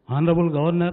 Honorable Governor,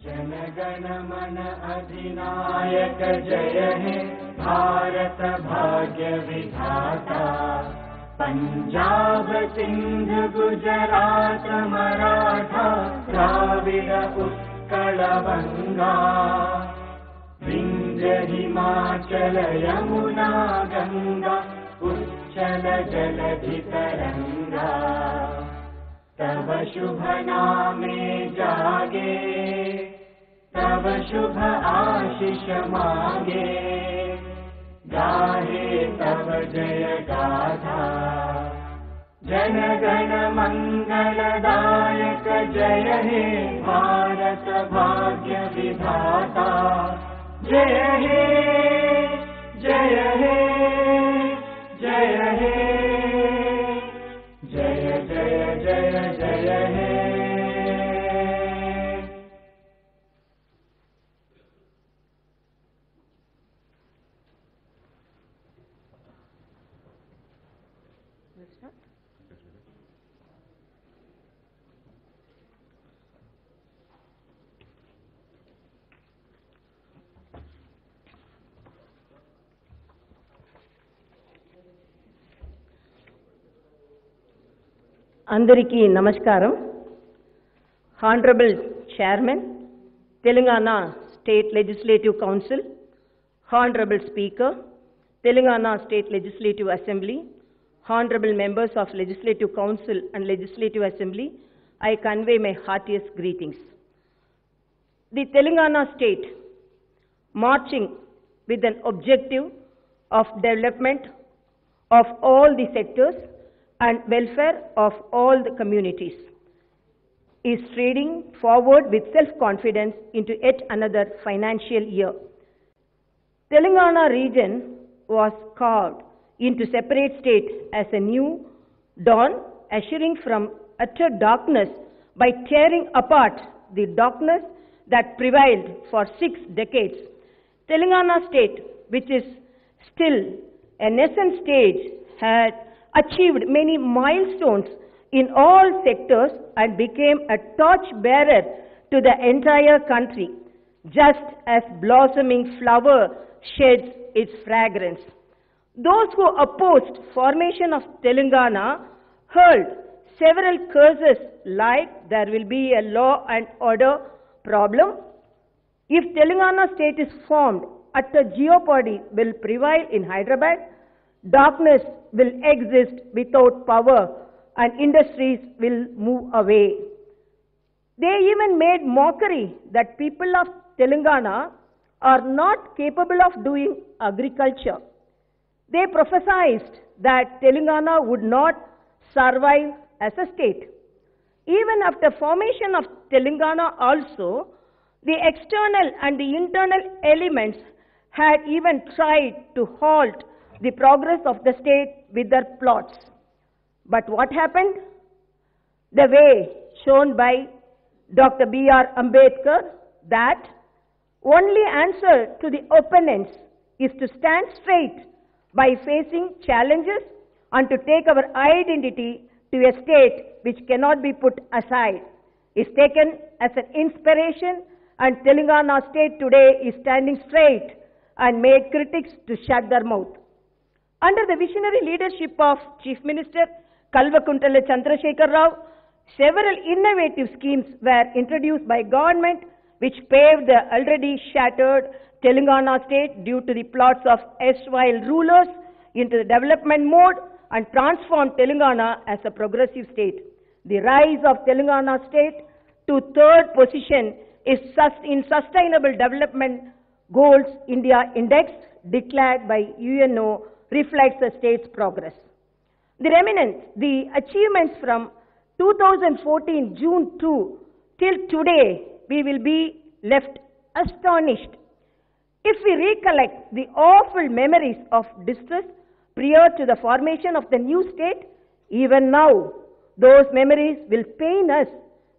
जनगण मन अधिनायक जय हे भारत भाग्य विधाता। पंजाब सिंध गुजरात मराठा द्राविड उत्कल बंगा। विंध्य हिमाचल यमुना गंगा उच्चल जलधि तरंगा। तव शुभ नामे जागे तव शुभ आशीष मांगे। गाहे तव जय गाथा जन गण मंगलदायक जय हे भारत भाग्य विधाता। जय हे जय हे जय हे जय जय जय जय हे। అందరికీ నమస్కారం. Honourable chairman Telangana state legislative council, honourable speaker Telangana state legislative assembly, honourable members of legislative council and legislative assembly, I convey my heartiest greetings. The Telangana state marching with an objective of development of all the sectors and welfare of all the communities is striding forward with self-confidence into yet another financial year. Telangana region was carved into separate state as a new dawn, assuring from utter darkness by tearing apart the darkness that prevailed for 6 decades. Telangana state, which is still a nascent stage, had achieved many milestones in all sectors and became a torch bearer to the entire country, just as blossoming flower sheds its fragrance. Those who opposed formation of Telangana hurled several curses like there will be a law and order problem. If Telangana state is formed, utter jeopardy will prevail in Hyderabad. Darkness will exist without power and industries will move away. They even made mockery that people of Telangana are not capable of doing agriculture. They prophesied that Telangana would not survive as a state. Even after formation of Telangana also, the external and the internal elements had even tried to halt the progress of the state with their plots. But what happened? The way shown by Dr. B.R. Ambedkar, that only answer to the opponents is to stand straight by facing challenges and to take our identity to a state which cannot be put aside, is taken as an inspiration, and Telangana state today is standing straight and made critics to shut their mouth. Under the visionary leadership of Chief Minister Kalvakuntala Chandrasekhar Rao, several innovative schemes were introduced by government which paved the already shattered Telangana state due to the plots of erstwhile rulers into the development mode and transformed Telangana as a progressive state. The rise of Telangana state to third position is in Sustainable Development Goals India Index declared by UNO reflects the state's progress. The remnants, the achievements from 2014 June 2 till today, we will be left astonished. If we recollect the awful memories of distress prior to the formation of the new state, even now, those memories will pain us.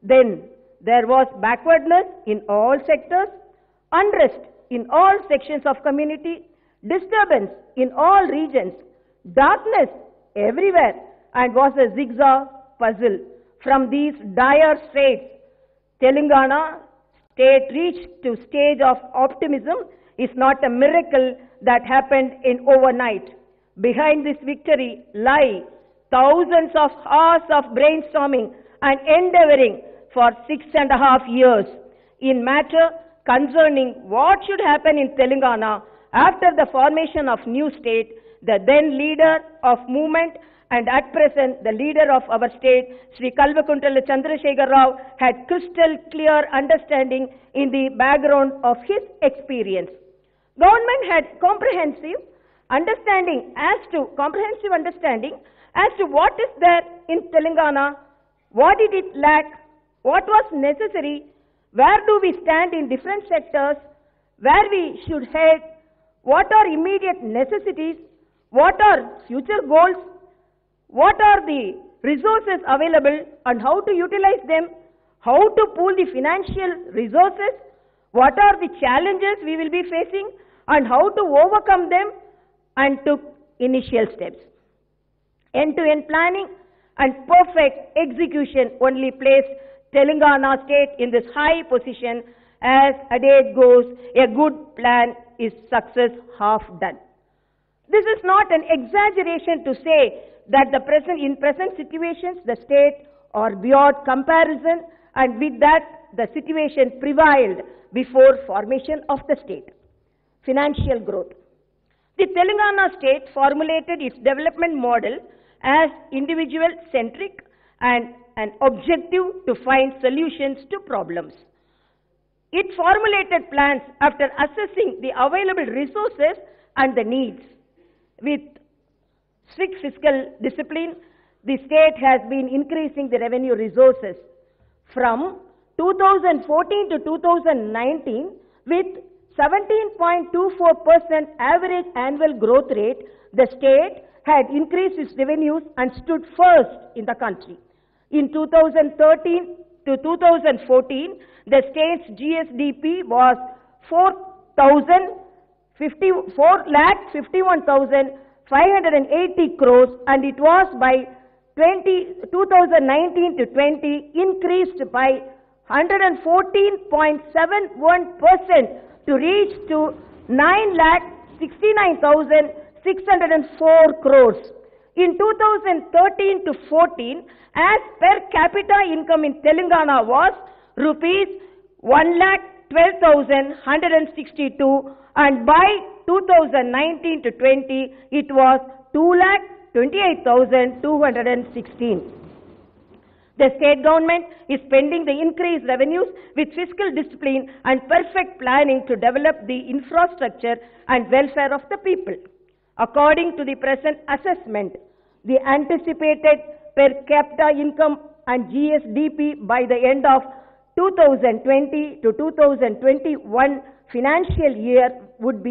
Then there was backwardness in all sectors, unrest in all sections of community, disturbance in all regions, darkness everywhere, and was a zigzag puzzle. From these dire straits, Telangana state reached to stage of optimism is not a miracle that happened in overnight. Behind this victory lie thousands of hours of brainstorming and endeavoring for 6.5 years in matter concerning what should happen in Telangana after the formation of new state. The then leader of movement and at present the leader of our state, Sri Kalvakuntala Chandrasekhar Rao, had crystal clear understanding in the background of his experience. Government had comprehensive understanding as to what is there in Telangana, what did it lack, what was necessary, where do we stand in different sectors, where we should head, what are immediate necessities, what are future goals, what are the resources available and how to utilize them, how to pool the financial resources, what are the challenges we will be facing and how to overcome them, and took initial steps. End-to-end planning and perfect execution only placed Telangana state in this high position. As adage goes, a good plan is success half done. This is not an exaggeration to say that in present situations the state are beyond comparison, and with that the situation prevailed before formation of the state. Financial growth. The Telangana state formulated its development model as individual-centric and an objective to find solutions to problems. It formulated plans after assessing the available resources and the needs. With strict fiscal discipline, the state has been increasing the revenue resources. From 2014 to 2019, with 17.24% average annual growth rate, the state had increased its revenues and stood first in the country. In 2013 to 2014, the state's GSDP was 4,51,580 crores, and it was by 2019 to 20 increased by 114.71% to reach to 9,69,604 crores. In 2013 to 14, as per capita income in Telangana was rupees 1,12,162, and by 2019 to 20, it was 2,28,216. The state government is spending the increased revenues with fiscal discipline and perfect planning to develop the infrastructure and welfare of the people. According to the present assessment, the anticipated per capita income and GSDP by the end of 2020 to 2021 financial year would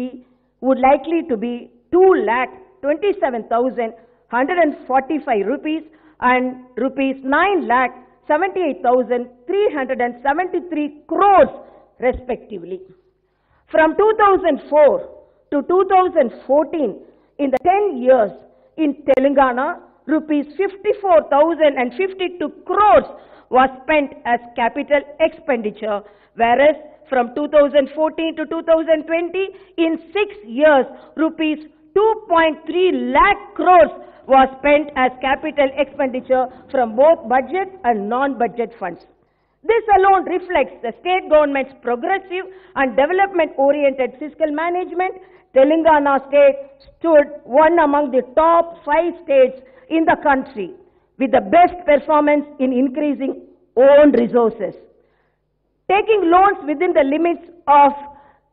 likely to be 2,27,145 rupees and rupees 9,78,373 crores respectively. From 2004 to 2014, in the 10 years in Telangana, rupees 54,052 crores was spent as capital expenditure, whereas from 2014 to 2020, in 6 years, rupees 2.3 lakh crores was spent as capital expenditure from both budget and non-budget funds. This alone reflects the state government's progressive and development-oriented fiscal management. Telangana state stood one among the top 5 states in the country with the best performance in increasing own resources. Taking loans within the limits of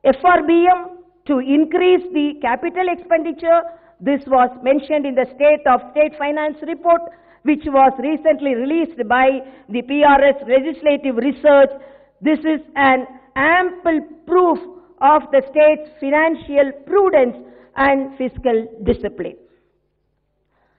FRBM to increase the capital expenditure, this was mentioned in the State of State Finance report, which was recently released by the PRS Legislative Research. This is an ample proof of the state's financial prudence and fiscal discipline.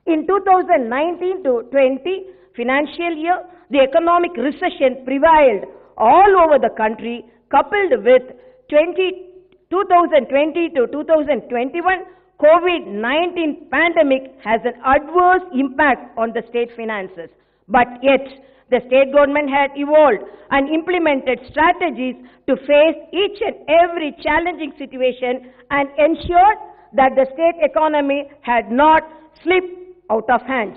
In 2019 to 20 financial year, the economic recession prevailed all over the country, coupled with 2020 to 2021 COVID-19 pandemic has an adverse impact on the state finances. But yet, the state government had evolved and implemented strategies to face each and every challenging situation and ensured that the state economy had not slipped out of hands.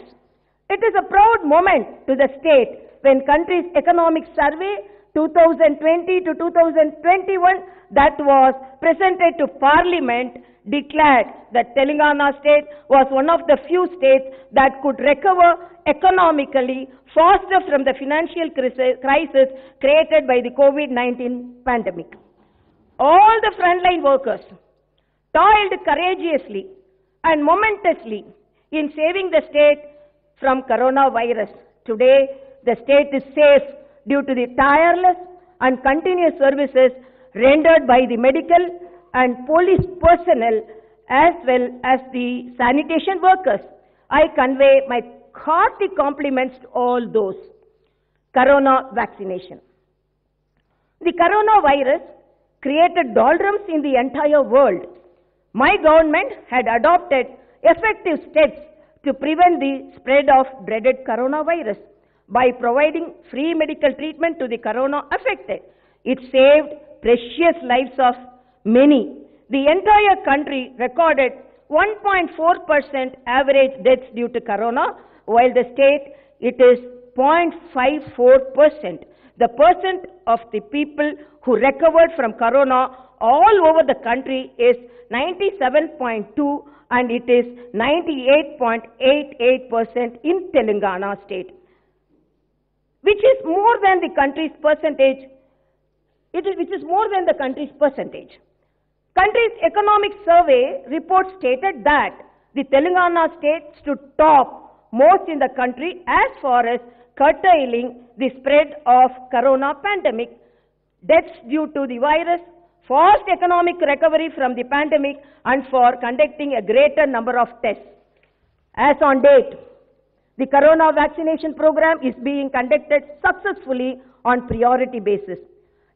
It is a proud moment to the state when country's economic survey 2020 to 2021 that was presented to Parliament declared that Telangana state was one of the few states that could recover economically faster from the financial crisis created by the COVID-19 pandemic. All the frontline workers toiled courageously and momentously in saving the state from coronavirus. Today, the state is safe due to the tireless and continuous services rendered by the medical and police personnel as well as the sanitation workers. I convey my hearty compliments to all those. Corona vaccination. The coronavirus created doldrums in the entire world. My government had adopted effective steps to prevent the spread of dreaded coronavirus by providing free medical treatment to the corona affected. It saved precious lives of many. The entire country recorded 1.4% average deaths due to corona, while the state it is 0.54%. The percent of the people who recovered from corona all over the country is 97.2% and it is 98.88% in Telangana state, which is more than the country's percentage. Which is more than the country's percentage. Country's economic survey report stated that the Telangana state stood top most in the country as far as curtailing the spread of corona pandemic, deaths due to the virus, fast economic recovery from the pandemic, and for conducting a greater number of tests. As on date, the corona vaccination program is being conducted successfully on priority basis.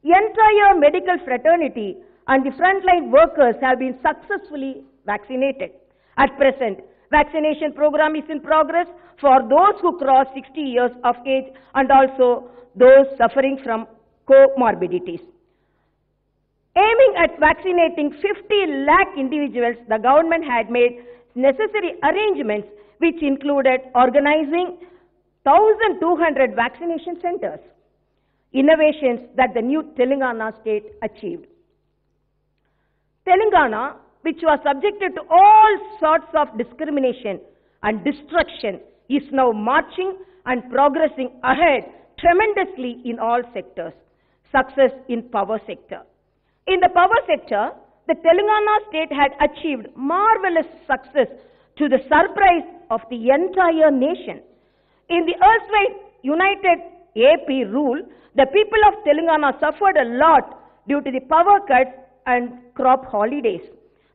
The entire medical fraternity and the frontline workers have been successfully vaccinated. At present, vaccination program is in progress for those who cross 60 years of age and also those suffering from comorbidities. Aiming at vaccinating 50 lakh individuals, the government had made necessary arrangements which included organizing 1,200 vaccination centers. Innovations that the new Telangana state achieved. Telangana, which was subjected to all sorts of discrimination and destruction, is now marching and progressing ahead tremendously in all sectors. Success in power sector. In the power sector, the Telangana state had achieved marvelous success to the surprise of the entire nation. In the erstwhile united AP rule, the people of Telangana suffered a lot due to the power cuts and crop holidays.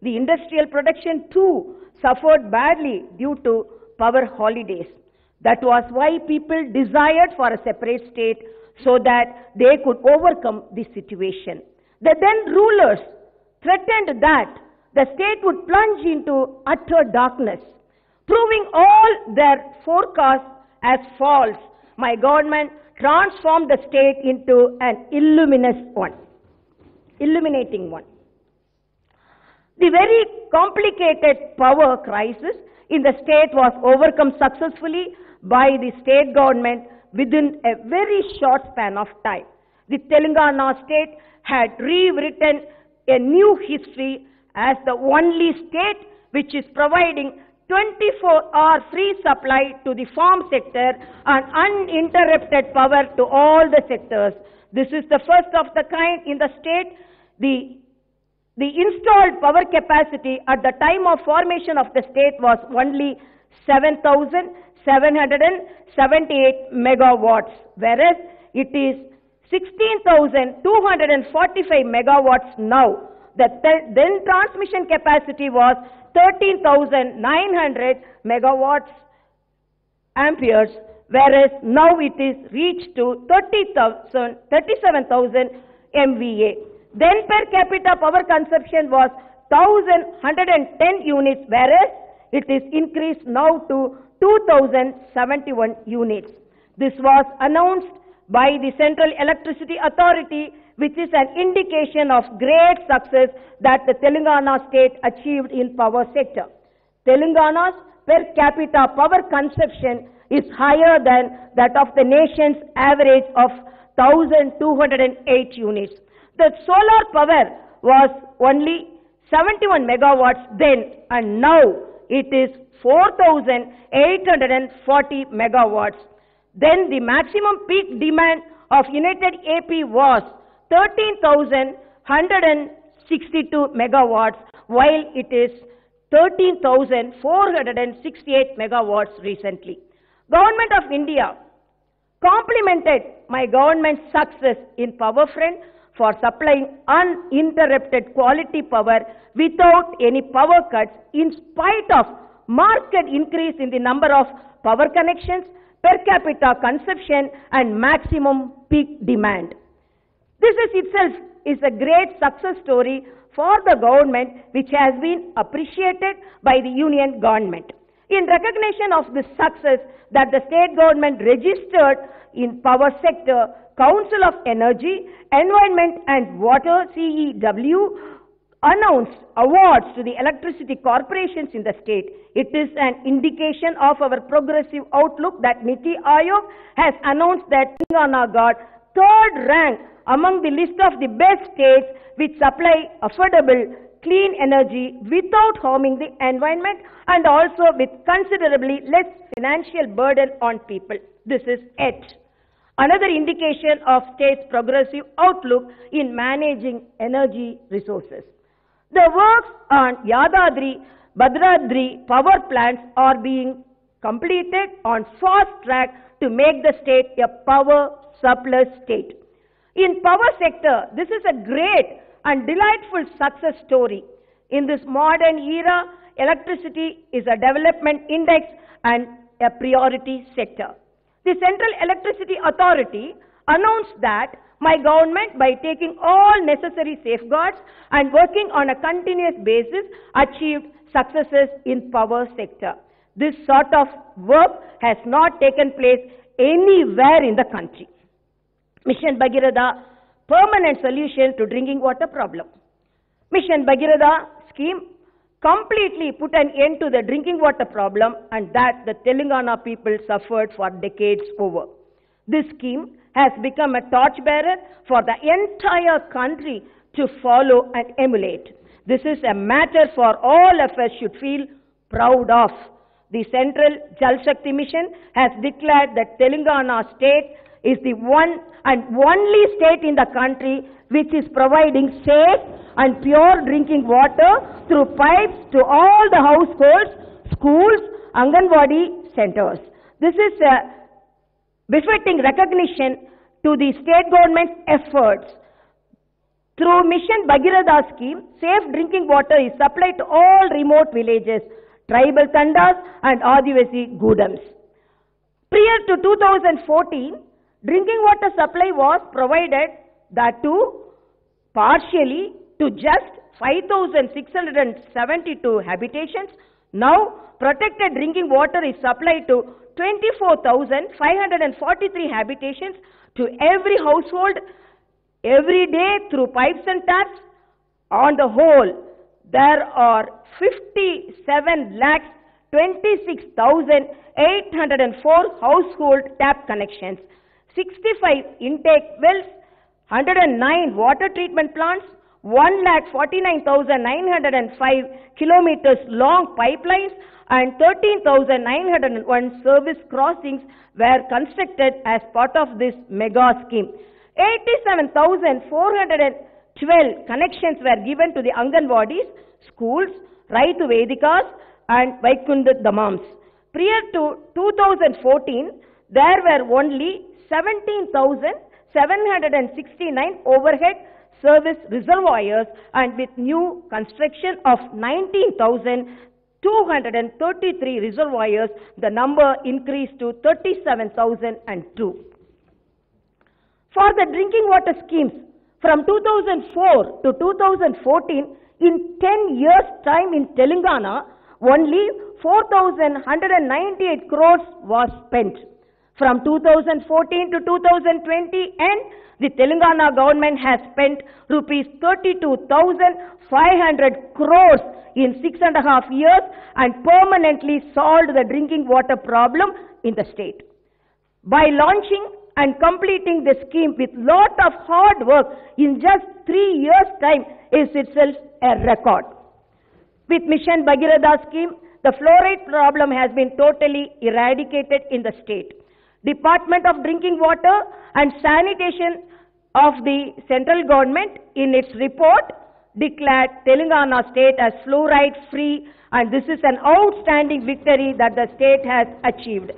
The industrial production too suffered badly due to power holidays. That was why people desired for a separate state so that they could overcome the situation. The then rulers threatened that the state would plunge into utter darkness. Proving all their forecasts as false, my government transformed the state into an illuminating one. The very complicated power crisis in the state was overcome successfully by the state government within a very short span of time. The Telangana state had rewritten a new history as the only state which is providing 24-hour free supply to the farm sector and uninterrupted power to all the sectors. This is the first of the kind in the state. The installed power capacity at the time of formation of the state was only 7,778 megawatts, whereas it is 16,245 megawatts now. The then transmission capacity was 13,900 megawatts amperes, whereas now it is reached to 37,000 MVA. Then per capita power consumption was 1,110 units, whereas it is increased now to 2,071 units. This was announced by the Central Electricity Authority, which is an indication of great success that the Telangana state achieved in power sector. Telangana's per capita power consumption is higher than that of the nation's average of 1,208 units. The solar power was only 71 megawatts then, and now it is 4,840 megawatts. Then the maximum peak demand of United AP was 13,162 megawatts, while it is 13,468 megawatts recently. Government of India complimented my government's success in power front for supplying uninterrupted quality power without any power cuts in spite of marked increase in the number of power connections, per capita consumption and maximum peak demand. This itself is a great success story for the government, which has been appreciated by the union government. In recognition of this success that the state government registered in power sector, Council of Energy, Environment and Water (CEW) announced awards to the electricity corporations in the state. It is an indication of our progressive outlook that NITI Aayog has announced that Telangana got third rank among the list of the best states which supply affordable, clean energy without harming the environment and also with considerably less financial burden on people. This is it. Another indication of state's progressive outlook in managing energy resources. The works on Yadadri, Bhadradri power plants are being completed on fast track to make the state a power surplus state. In power sector, this is a great and delightful success story. In this modern era, electricity is a development index and a priority sector. The Central Electricity Authority announced that my government, by taking all necessary safeguards and working on a continuous basis, achieved successes in power sector. This sort of work has not taken place anywhere in the country. Mission Bhagiratha, permanent solution to drinking water problem. Mission Bhagiratha scheme completely put an end to the drinking water problem, and that the Telangana people suffered for decades over. This scheme has become a torchbearer for the entire country to follow and emulate. This is a matter for all of us should feel proud of. the Central Jal Shakti Mission has declared that Telangana state is the one and only state in the country which is providing safe and pure drinking water through pipes to all the households, schools, Anganwadi centers. This is a befitting recognition to the state government's efforts. Through Mission Bhagiratha scheme, safe drinking water is supplied to all remote villages, tribal tandas and Adivasi Gudams. Prior to 2014, drinking water supply was provided, that too partially, to just 5,672 habitations. Now, protected drinking water is supplied to 24,543 habitations to every household every day through pipes and taps. On the whole, there are 57,26,804 household tap connections, 65 intake wells, 109 water treatment plants, 1,49,905 kilometers long pipelines and 13,901 service crossings were constructed as part of this mega scheme. 87,412 connections were given to the Anganwadis, schools, Raitu Vedikas and Vaikunda Dhamams. Prior to 2014, there were only 17,769 overhead service reservoirs, and with new construction of 19,233 reservoirs, the number increased to 37,002. For the drinking water schemes from 2004 to 2014, in 10 years' time in Telangana, only 4,198 crores was spent. From 2014 to 2020, and the Telangana government has spent rupees 32,500 crores in 6.5 years and permanently solved the drinking water problem in the state. By launching and completing the scheme with lot of hard work in just 3 years' time is itself a record. With Mission Bhagiratha scheme, the fluoride problem has been totally eradicated in the state. Department of Drinking Water and Sanitation of the central government in its report declared Telangana state as fluoride free, and this is an outstanding victory that the state has achieved.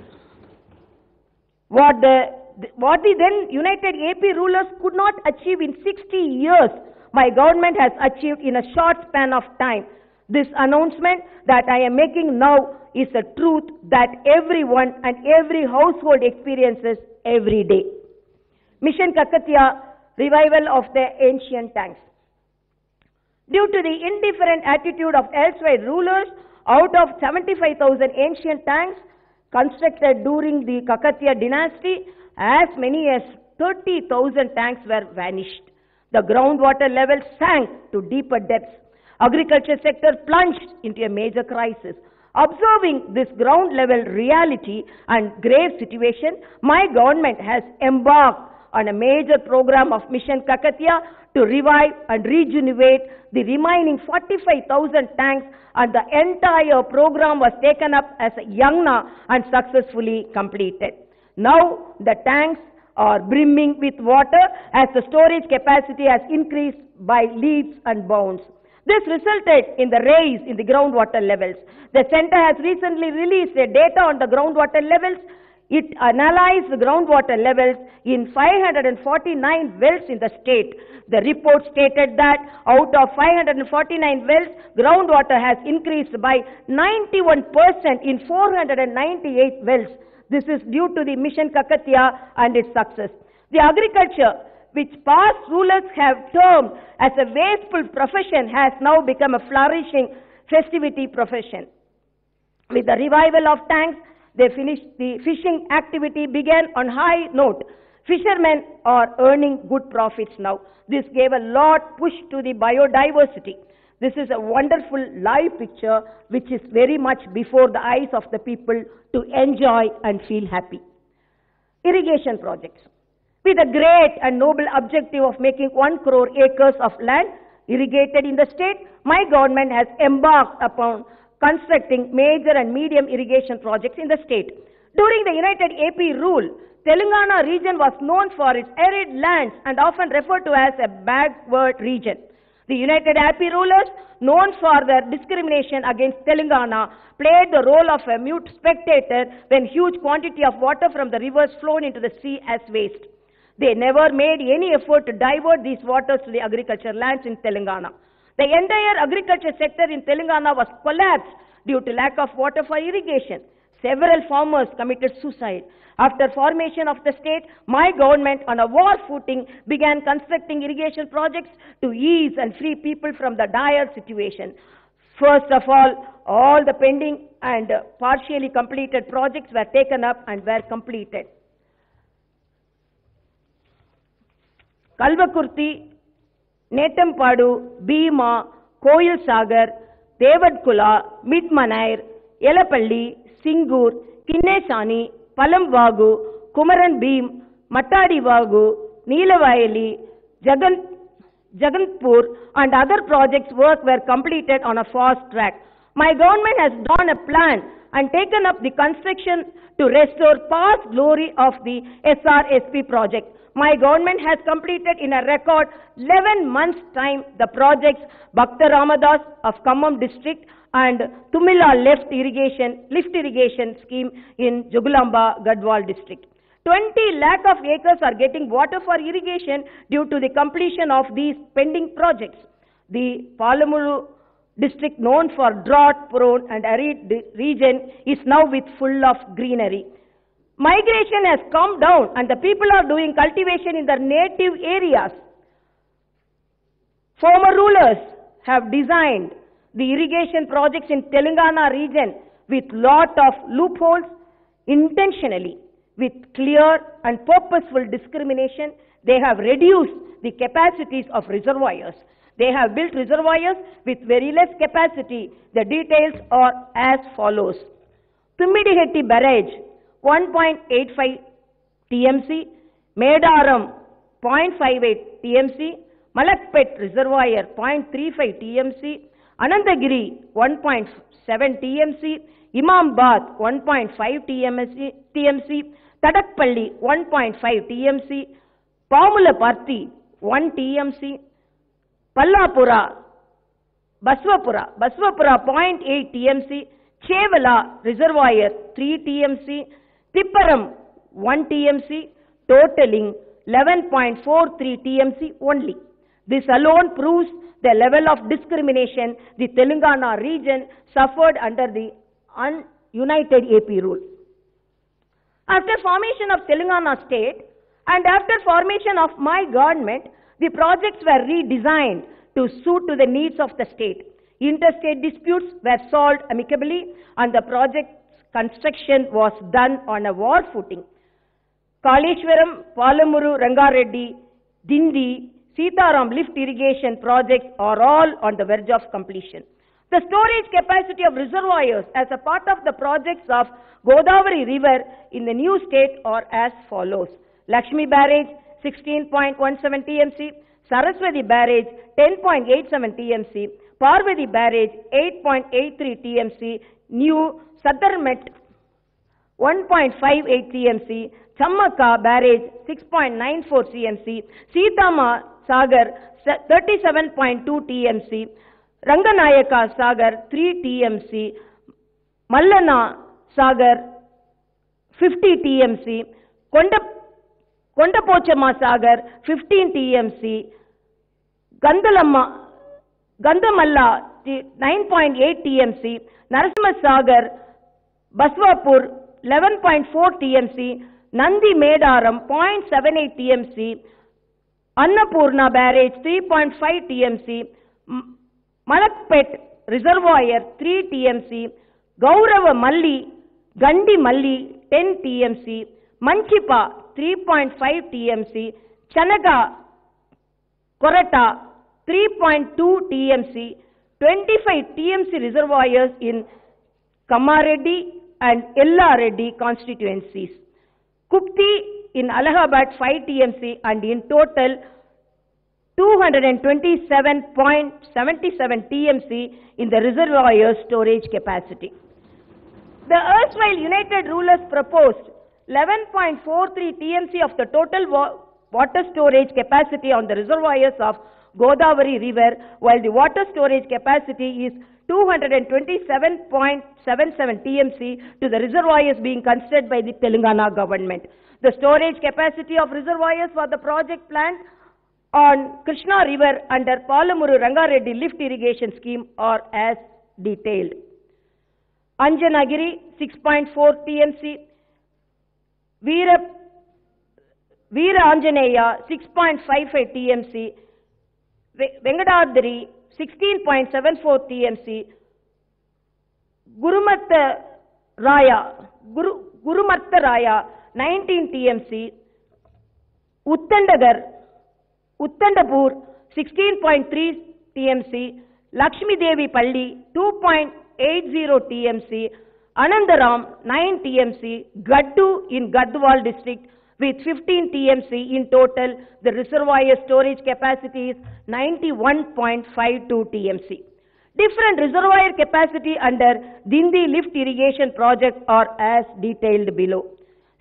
What the then United AP rulers could not achieve in 60 years, my government has achieved in a short span of time. This announcement that I am making now is a truth that everyone and every household experiences every day. Mission Kakatiya, revival of the ancient tanks. Due to the indifferent attitude of elsewhere rulers, out of 75,000 ancient tanks constructed during the Kakatiya dynasty, as many as 30,000 tanks were vanished. The groundwater level sank to deeper depths. Agriculture sector plunged into a major crisis. Observing this ground level reality and grave situation, my government has embarked on a major program of Mission Kakatiya to revive and rejuvenate the remaining 45,000 tanks, and the entire program was taken up as a yagna and successfully completed. Now the tanks are brimming with water as the storage capacity has increased by leaps and bounds. This resulted in the rise in the groundwater levels. The center has recently released data on the groundwater levels. It analyzed the groundwater levels in 549 wells in the state. The report stated that out of 549 wells, groundwater has increased by 91% in 498 wells. This is due to the Mission Kakatiya and its success. The agriculture, which past rulers have termed as a wasteful profession, has now become a flourishing festivity profession. With the revival of tanks, the fishing activity began on high note. Fishermen are earning good profits now. This gave a lot push to the biodiversity. This is a wonderful live picture which is very much before the eyes of the people to enjoy and feel happy. Irrigation projects. With a great and noble objective of making 1 crore acres of land irrigated in the state, my government has embarked upon constructing major and medium irrigation projects in the state. During the United AP rule, Telangana region was known for its arid lands and often referred to as a backward region. The United AP rulers, known for their discrimination against Telangana, played the role of a mute spectator when huge quantity of water from the rivers flowed into the sea as waste. They never made any effort to divert these waters to the agriculture lands in Telangana. The entire agriculture sector in Telangana was collapsed due to lack of water for irrigation. Several farmers committed suicide. After formation of the state, my government on a war footing began constructing irrigation projects to ease and free people from the dire situation. First of all the pending and partially completed projects were taken up and were completed. Kalvakurti, Netampadu, Bhima, Koyil Sagar, Devadkula, Midmanair, Yelapalli, Singur, Kinnesani, Palam Vagu, Kumaran Beam, Mattadi Vagu, Neelavayali, Jaganpur and other projects work were completed on a fast track. My government has drawn a plan and taken up the construction to restore past glory of the SRSP project. My government has completed in a record 11 months' time the projects Bhakta Ramadas of Khammam district and Tumila lift irrigation scheme in Jugulamba, Gadwal district. 20 lakh of acres are getting water for irrigation due to the completion of these pending projects. The Palamuru district, known for drought-prone and arid region, is now with full of greenery. Migration has come down and the people are doing cultivation in their native areas. Former rulers have designed the irrigation projects in Telangana region with lot of loopholes intentionally. With clear and purposeful discrimination, they have reduced the capacities of reservoirs. They have built reservoirs with very less capacity. The details are as follows. Tummidihetti barrage, 1.85 TMC, Medaram, 0.58 TMC, Malakpet reservoir, 0.35 TMC, Anandagiri, 1.7 TMC, Imambad, 1.5 TMC, Tadakpalli, 1.5 TMC, Pamulaparthi, 1 TMC, Pallapura, Baswapura, 0.8 TMC, Chevala reservoir, 3 TMC, Tipparam, 1 TMC, totaling 11.43 TMC only. This alone proves the level of discrimination the Telangana region suffered under the United AP rule. After formation of Telangana state and after formation of my government, the projects were redesigned to suit to the needs of the state. Interstate disputes were solved amicably and the project's construction was done on a war footing. Kaleshwaram, Palamuru, Rangareddy, Dindi, Sitaram lift irrigation projects are all on the verge of completion. The storage capacity of reservoirs as a part of the projects of Godavari River in the new state are as follows. Lakshmi Barrage, 16.17 TMC, Saraswati Barrage, 10.87 TMC, Parvati Barrage, 8.83 TMC, New Sadarmet, 1.58 TMC, Chammaka Barrage, 6.94 TMC, Sitama Sagar, 37.2 TMC, Ranganayaka Sagar, 3 TMC, Mallana Sagar, 50 TMC, Kondapochama Sagar, 15 TMC, Gandamalla, 9.8 TMC, Narasimha Sagar, Baswapur, 11.4 TMC, Nandi Medaram, 0.78 TMC, Annapurna Barrage, 3.5 TMC, Malakpet Reservoir, 3 TMC, Gaurava Malli, Gandi Malli, 10 TMC, Manchipa, 3.5 TMC, Chanaga Korata, 3.2 TMC, 25 TMC reservoirs in Kamareddy and Yellareddy constituencies. Kukti in Allahabad 5 TMC and in total 227.77 TMC in the reservoir storage capacity. The erstwhile United Rulers proposed 11.43 TMC of the total water storage capacity on the reservoirs of Godavari River, while the water storage capacity is 227.77 TMC to the reservoirs being considered by the Telangana government. The storage capacity of reservoirs for the project planned on Krishna River under Palamuru Rangareddy lift irrigation scheme are as detailed. Anjanagiri 6.4 TMC, Veera Anjaneya 6.55 TMC, Vengadadri 16.74 TMC, Gurumartha Raya 19 TMC, Uttandapur 16.3 TMC, Lakshmi Devi Palli 2.80 TMC, Anandaram 9 TMC, Gaddu in Gadwal district with 15 TMC in total. The reservoir storage capacity is 91.52 TMC. Different reservoir capacity under Dindi lift irrigation project are as detailed below.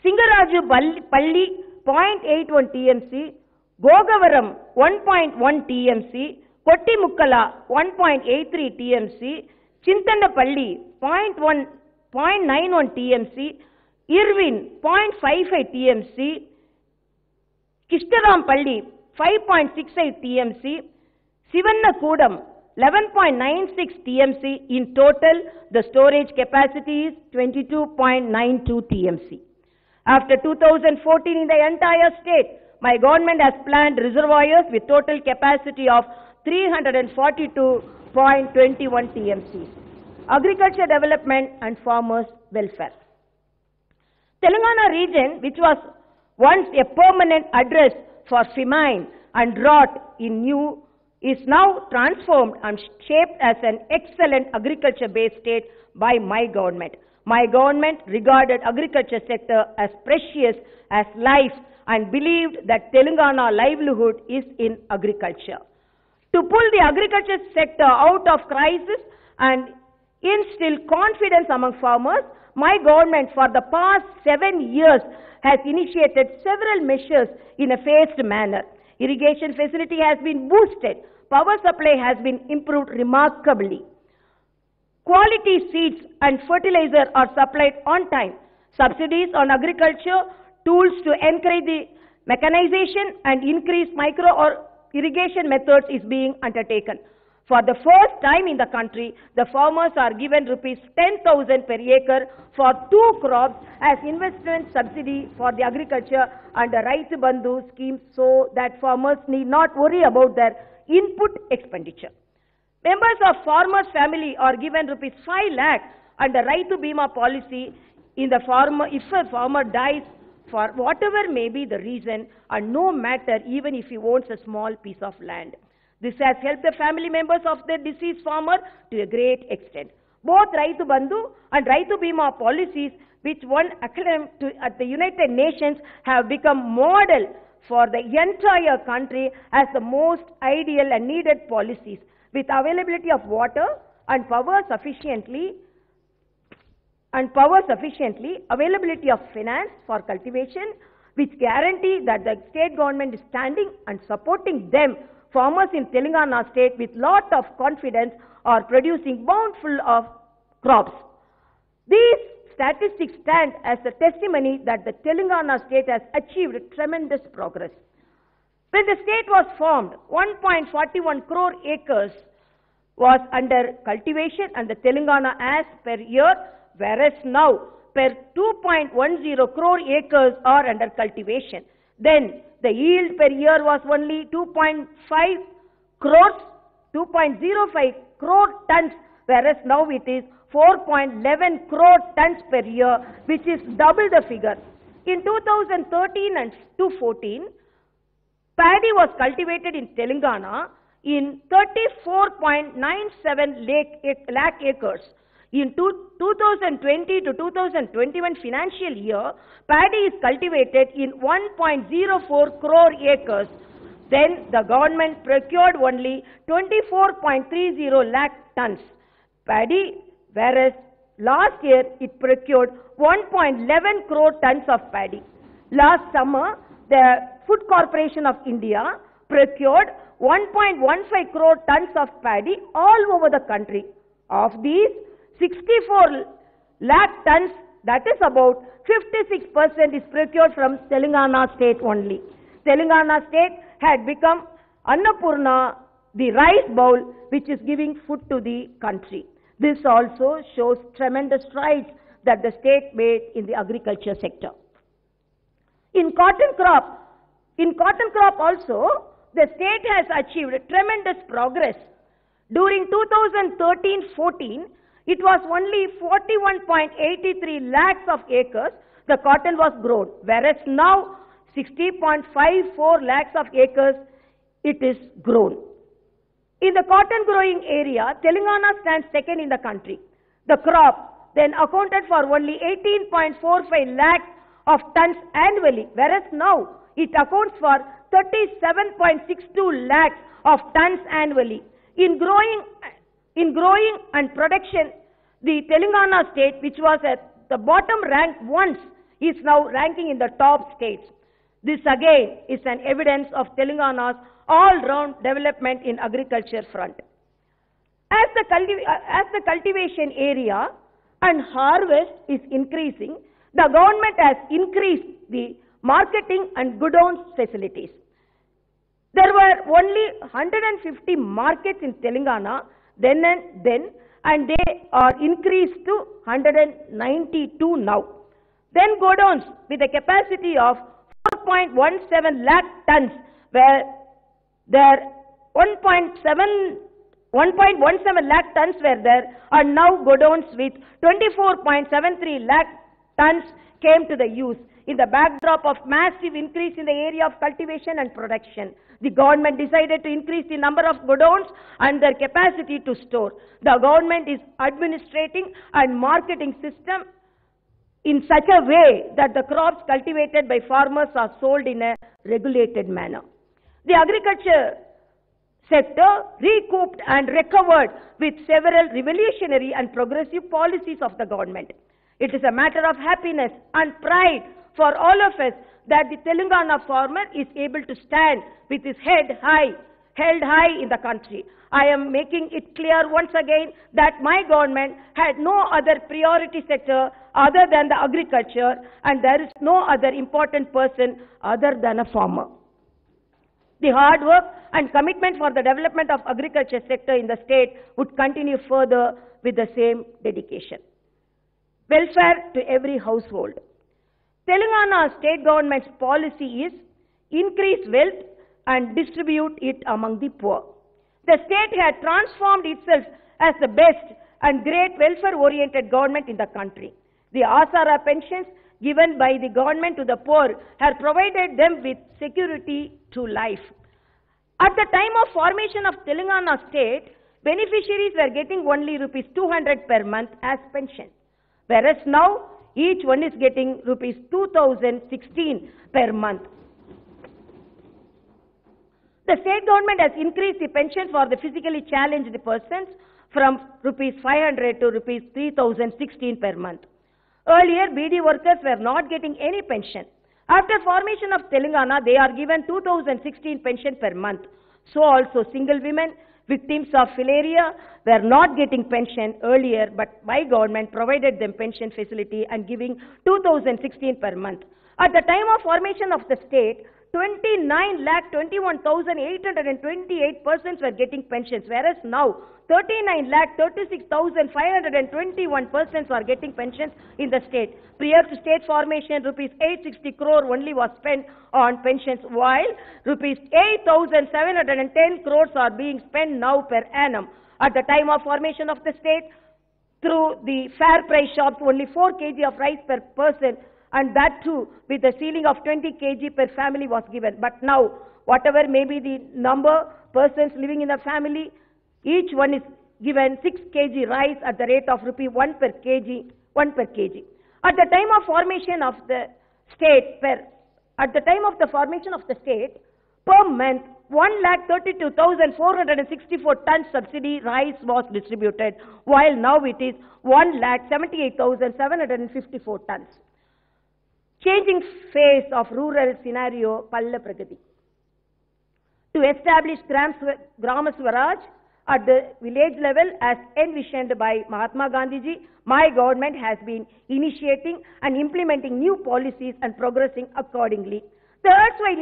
Singaraju Palli 0.81 TMC, Gogavaram 1.1 TMC, Kottimukkala 1.83 TMC, Chintandapalli 0.91 TMC, Irvin 0.55 TMC, Kishtarampalli 5.68 TMC, Sivannakudam 11.96 TMC. In total, the storage capacity is 22.92 TMC. After 2014 in the entire state, my government has planned reservoirs with total capacity of 342.21 TMC. Agriculture development and farmers' welfare. Telangana region, which was once a permanent address for famine and drought is now transformed and shaped as an excellent agriculture-based state by my government. My government regarded agriculture sector as precious as life and believed that Telangana livelihood is in agriculture. To pull the agriculture sector out of crisis and instill confidence among farmers, my government for the past 7 years has initiated several measures in a phased manner. Irrigation facility has been boosted. Power supply has been improved remarkably. Quality seeds and fertilizer are supplied on time. Subsidies on agriculture, tools to encourage the mechanization and increase micro or irrigation methods is being undertaken. For the first time in the country, the farmers are given rupees 10,000 per acre for 2 crops as investment subsidy for the agriculture under Raitu Bandhu scheme, so that farmers need not worry about their input expenditure. Members of farmers' family are given rupees 5 lakh under Raitu Bima policy if a farmer dies for whatever may be the reason, and no matter even if he owns a small piece of land. This has helped the family members of the deceased farmer to a great extent. Both Raitu Bandhu and Raitu Bima policies, which won acclaim at the United Nations, have become model for the entire country as the most ideal and needed policies, with availability of water and power sufficiently, availability of finance for cultivation, which guarantee that the state government is standing and supporting them. Farmers in Telangana state with lot of confidence are producing bountiful of crops. These statistics stand as a testimony that the Telangana state has achieved tremendous progress. When the state was formed, 1.41 crore acres was under cultivation and the Telangana as per year, whereas now per 2.10 crore acres are under cultivation. Then the yield per year was only 2.05 crore tons, whereas now it is 4.11 crore tons per year, which is double the figure. In 2013 and 2014, paddy was cultivated in Telangana in 34.97 lakh acres. In 2020 to 2021 financial year, paddy is cultivated in 1.04 crore acres. Then the government procured only 24.30 lakh tons paddy, whereas last year it procured 1.11 crore tons of paddy. Last summer, the Food Corporation of India procured 1.15 crore tons of paddy all over the country. Of these, 64 lakh tons, that is about 56%, is procured from Telangana state only. Telangana state had become Annapurna, the rice bowl, which is giving food to the country. This also shows tremendous strides that the state made in the agriculture sector. In cotton crop also, the state has achieved tremendous progress. During 2013-14, it was only 41.83 lakhs of acres the cotton was grown, whereas now 60.54 lakhs of acres it is grown. In the cotton growing area, Telangana stands second in the country. The crop then accounted for only 18.45 lakhs of tons annually, whereas now it accounts for 37.62 lakhs of tons annually. In growing and production, the Telangana state, which was at the bottom rank once, is now ranking in the top states. This again is an evidence of Telangana's all-round development in agriculture front. As the cultivation area and harvest is increasing, the government has increased the marketing and godowns facilities. There were only 150 markets in Telangana then, and they are increased to 192 now. Then godowns with a capacity of 4.17 lakh tons, where there 1.17 lakh tons were there, and now godowns with 24.73 lakh tons came to the use. In the backdrop of massive increase in the area of cultivation and production, the government decided to increase the number of godowns and their capacity to store. The government is administrating and marketing system in such a way that the crops cultivated by farmers are sold in a regulated manner. The agriculture sector recouped and recovered with several revolutionary and progressive policies of the government. It is a matter of happiness and pride for all of us that the Telangana farmer is able to stand with his head held high in the country. I am making it clear once again that my government had no other priority sector other than the agriculture, and there is no other important person other than a farmer. The hard work and commitment for the development of agriculture sector in the state would continue further with the same dedication. Welfare to every household. Telangana state government's policy is increase wealth and distribute it among the poor. The state had transformed itself as the best and great welfare-oriented government in the country. The Asara pensions given by the government to the poor have provided them with security to life. At the time of formation of Telangana state, beneficiaries were getting only rupees 200 per month as pension, whereas now each one is getting rupees 2016 per month. The state government has increased the pension for the physically challenged persons from rupees 500 to rupees 3016 per month. Earlier, BD workers were not getting any pension. After formation of Telangana, they are given 2016 pension per month. So also single women, victims of filaria were not getting pension earlier, but my government provided them pension facility and giving 2016 per month. At the time of formation of the state, 29,21,828 persons were getting pensions, whereas now 39,36,521 persons are getting pensions in the state. Prior to state formation, rupees 860 crore only was spent on pensions, while rupees 8,710 crores are being spent now per annum. At the time of formation of the state, through the fair price shops, only 4 kg of rice per person, and that too with a ceiling of 20 kg per family was given. But now, whatever may be the number persons living in a family, each one is given 6 kg rice at the rate of rupee 1 per kg. At the time of formation of the state, per month, 1,32,464 tons subsidy rice was distributed, while now it is 1,78,754 tons. Changing face of rural scenario, Palla Pragati. To establish Grama Swaraj at the village level as envisioned by Mahatma Gandhiji, my government has been initiating and implementing new policies and progressing accordingly. The erstwhile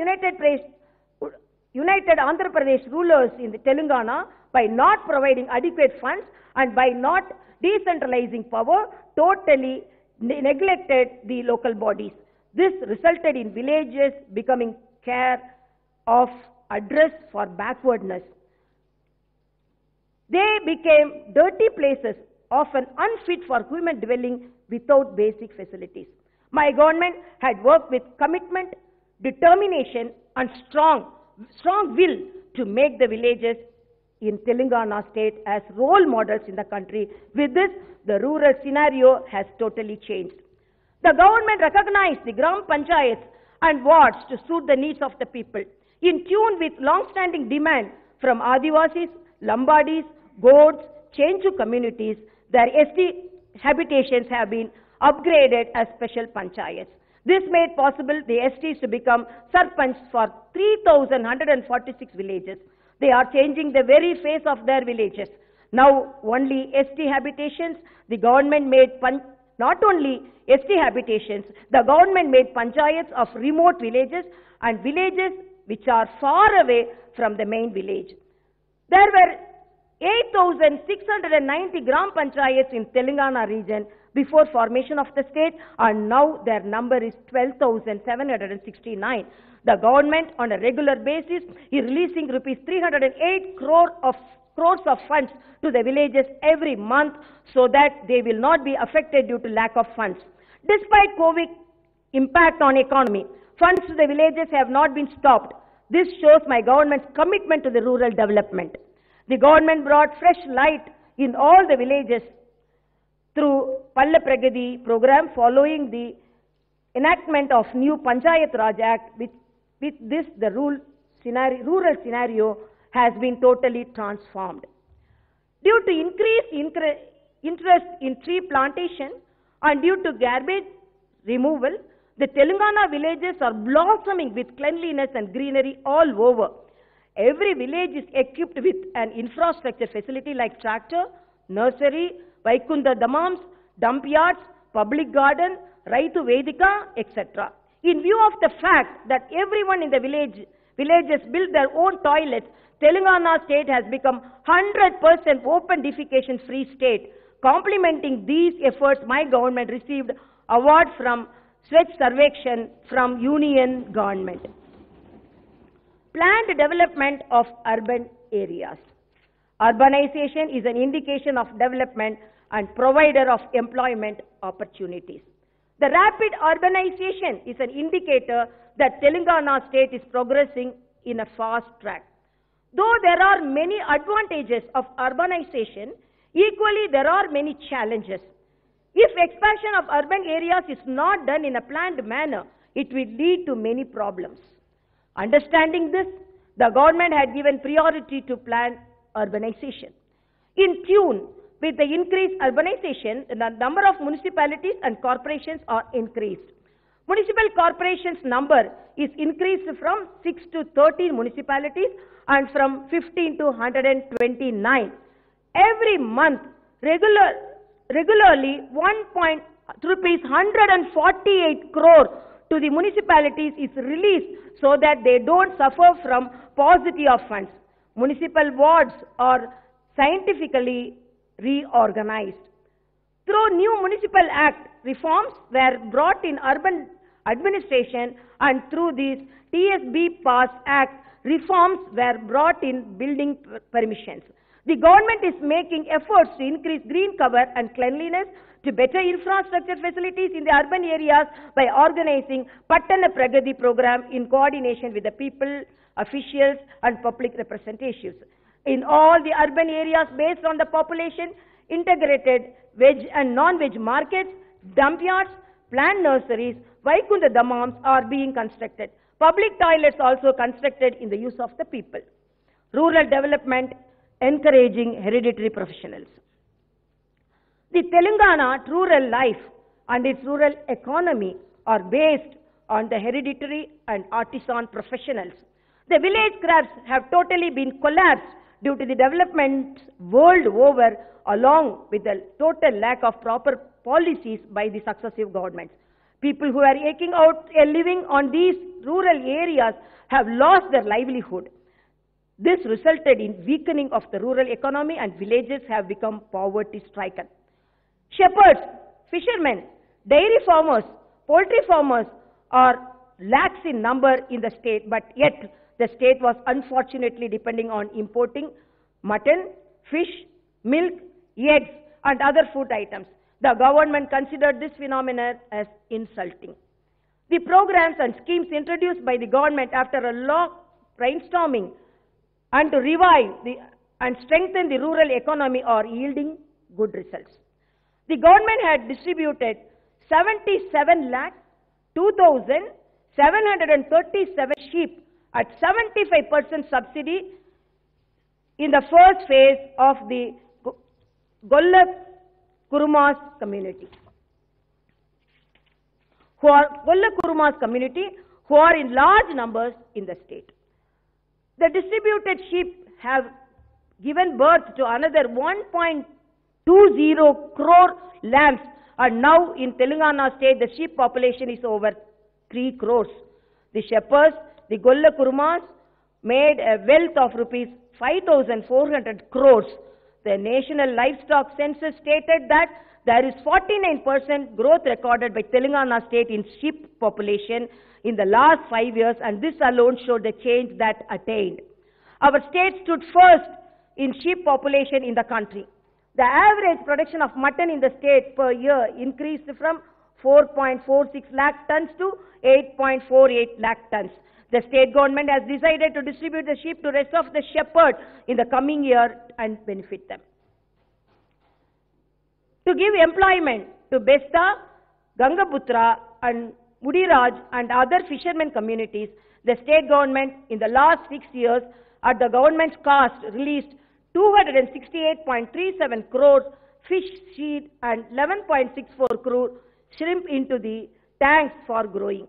United Andhra Pradesh rulers in the Telangana, by not providing adequate funds and by not decentralizing power, totally neglected the local bodies. This resulted in villages becoming care of address for backwardness. They became dirty places, often unfit for human dwelling without basic facilities. My government had worked with commitment, determination and strong will to make the villages in Telangana state as role models in the country. With this, the rural scenario has totally changed. The government recognized the Gram Panchayats and wards to suit the needs of the people. In tune with long-standing demand from Adivasis, Lambadis, Gods, Chenchu communities, their ST habitations have been upgraded as special panchayats. This made possible the STs to become sarpanch for 3,146 villages. They are changing the very face of their villages. Now only ST habitations, the government made not only ST habitations, the government made panchayats of remote villages and villages which are far away from the main village. There were 8,690 Gram Panchayats in Telangana region before formation of the state, and now their number is 12,769. The government on a regular basis is releasing rupees 308 crores of funds to the villages every month so that they will not be affected due to lack of funds. Despite COVID impact on economy, funds to the villages have not been stopped. This shows my government's commitment to the rural development. The government brought fresh light in all the villages through Palla Pragati program following the enactment of new Panchayat Raj Act. With this, the rural scenario has been totally transformed. Due to increased interest in tree plantation and due to garbage removal, the Telangana villages are blossoming with cleanliness and greenery all over. Every village is equipped with an infrastructure facility like tractor, nursery, Vaikunda Damams, dump yards, public garden, Raitu Vedika, etc. In view of the fact that everyone in the villages build their own toilets, Telangana state has become 100% open defecation free state. Complementing these efforts, my government received award from Swachh Sarvekshan from Union government. Planned development of urban areas. Urbanization is an indication of development and provider of employment opportunities. The rapid urbanization is an indicator that Telangana state is progressing in a fast track. Though there are many advantages of urbanization, equally there are many challenges. If expansion of urban areas is not done in a planned manner, it will lead to many problems. Understanding this, the government had given priority to planned urbanization. In tune with the increased urbanization, the number of municipalities and corporations are increased. Municipal corporations number is increased from 6 to 13 municipalities and from 15 to 129. Every month, regularly rupees 148 crore to the municipalities is released so that they don't suffer from paucity of funds. Municipal wards are scientifically reorganized. Through new municipal act, reforms were brought in urban administration, and through this TSB Pass Act, reforms were brought in building permissions. The government is making efforts to increase green cover and cleanliness, to better infrastructure facilities in the urban areas by organizing Pattana Pragati program in coordination with the people, officials and public representatives. In all the urban areas based on the population, integrated veg and non-veg markets, dump yards, plant nurseries, Vaikunda Damams are being constructed. Public toilets also constructed in the use of the people. Rural development encouraging hereditary professionals. The Telangana rural life and its rural economy are based on the hereditary and artisan professionals. The village crafts have totally been collapsed due to the development world over, along with the total lack of proper policies by the successive governments. People who are eking out a living on these rural areas have lost their livelihood. This resulted in weakening of the rural economy, and villages have become poverty-stricken. Shepherds, fishermen, dairy farmers, poultry farmers are lakhs in number in the state, but yet the state was unfortunately depending on importing mutton, fish, milk, eggs, and other food items. The government considered this phenomenon as insulting. The programs and schemes introduced by the government after a long brainstorming and to revive and strengthen the rural economy are yielding good results. The government had distributed 77,02,737 sheep at 75% subsidy in the first phase of the Golla Kurumas community. Golla Kurumas community who are in large numbers in the state. The distributed sheep have given birth to another 1.20 crore lambs, and now in Telangana state the sheep population is over 3 crores. The shepherds, the Golla Kurumas, made a wealth of rupees 5,400 crores. The National Livestock Census stated that there is 49% growth recorded by Telangana state in sheep population in the last 5 years, and this alone showed the change that attained. Our state stood first in sheep population in the country. The average production of mutton in the state per year increased from 4.46 lakh tons to 8.48 lakh tons. The state government has decided to distribute the sheep to rest of the shepherds in the coming year and benefit them. To give employment to Besta, Gangaputra and Mudiraj and other fishermen communities, the state government in the last 6 years at the government's cost released 268.37 crores fish feed and 11.64 crore shrimp into the tanks for growing.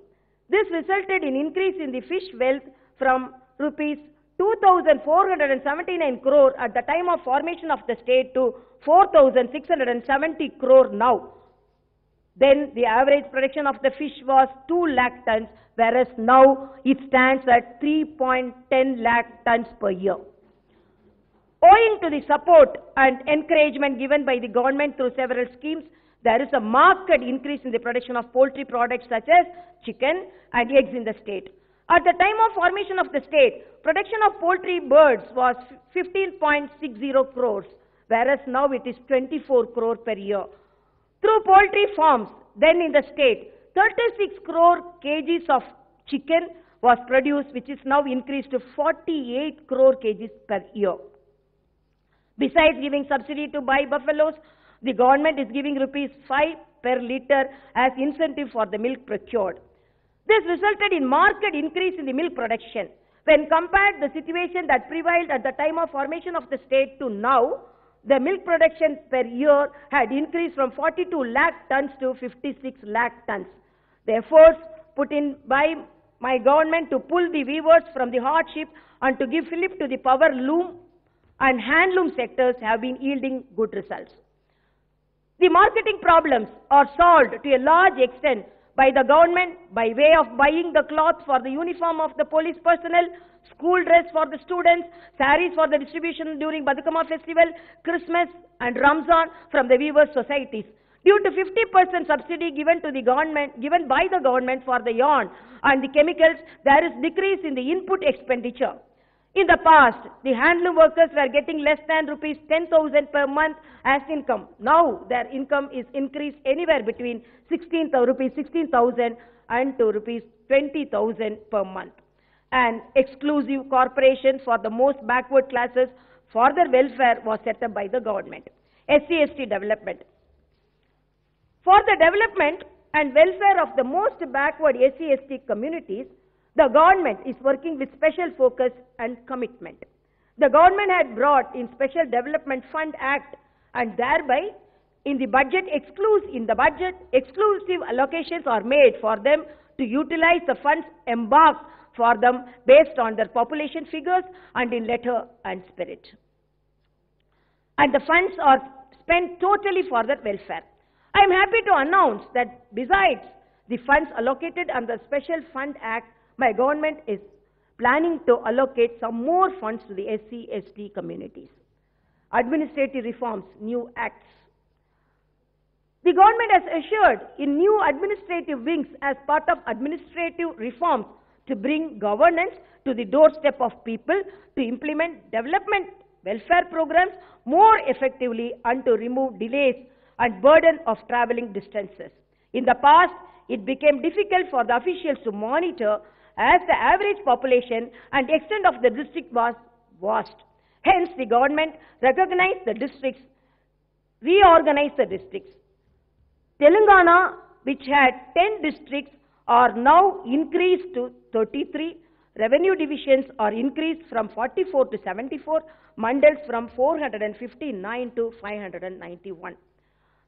This resulted in increase in the fish wealth from rupees 2,479 crore at the time of formation of the state to 4,670 crore now. Then the average production of the fish was 2 lakh tons, whereas now it stands at 3.10 lakh tons per year. Owing to the support and encouragement given by the government through several schemes, there is a marked increase in the production of poultry products such as chicken and eggs in the state. At the time of formation of the state, production of poultry birds was 15.60 crores, whereas now it is 24 crore per year. Through poultry farms, then in the state, 36 crore kgs of chicken was produced, which is now increased to 48 crore kgs per year. Besides giving subsidy to buy buffaloes, the government is giving rupees 5 per litre as incentive for the milk procured. This resulted in marked increase in the milk production. When compared the situation that prevailed at the time of formation of the state to now, the milk production per year had increased from 42 lakh tons to 56 lakh tons. The efforts put in by my government to pull the weavers from the hardship and to give fillip to the power loom and handloom sectors have been yielding good results. The marketing problems are solved to a large extent by the government by way of buying the cloth for the uniform of the police personnel, school dress for the students, saris for the distribution during Badukama festival, Christmas and Ramzan from the weavers' societies. Due to 50% subsidy given by the government for the yarn and the chemicals, there is decrease in the input expenditure. In the past, the handloom workers were getting less than rupees 10,000 per month as income. Now, their income is increased anywhere between rupees 16,000 and to rupees 20,000 per month. An exclusive corporation for the most backward classes for their welfare was set up by the government. SC/ST development. For the development and welfare of the most backward SC/ST communities, The government is working with special focus and commitment. The government had brought in Special Development Fund Act, and thereby in the budget exclusive allocations are made for them to utilize the funds embarked for them based on their population figures and in letter and spirit. And the funds are spent totally for their welfare. I am happy to announce that besides the funds allocated under the Special Fund Act, my government is planning to allocate some more funds to the SC/ST communities. Administrative reforms, new acts. The government has assured in new administrative wings as part of administrative reforms to bring governance to the doorstep of people, to implement development welfare programs more effectively and to remove delays and burden of traveling distances. In the past, it became difficult for the officials to monitor as the average population and extent of the district was vast. Hence, the government recognized the districts, reorganized the districts. Telangana, which had 10 districts, are now increased to 33. Revenue divisions are increased from 44 to 74, mandals from 459 to 591.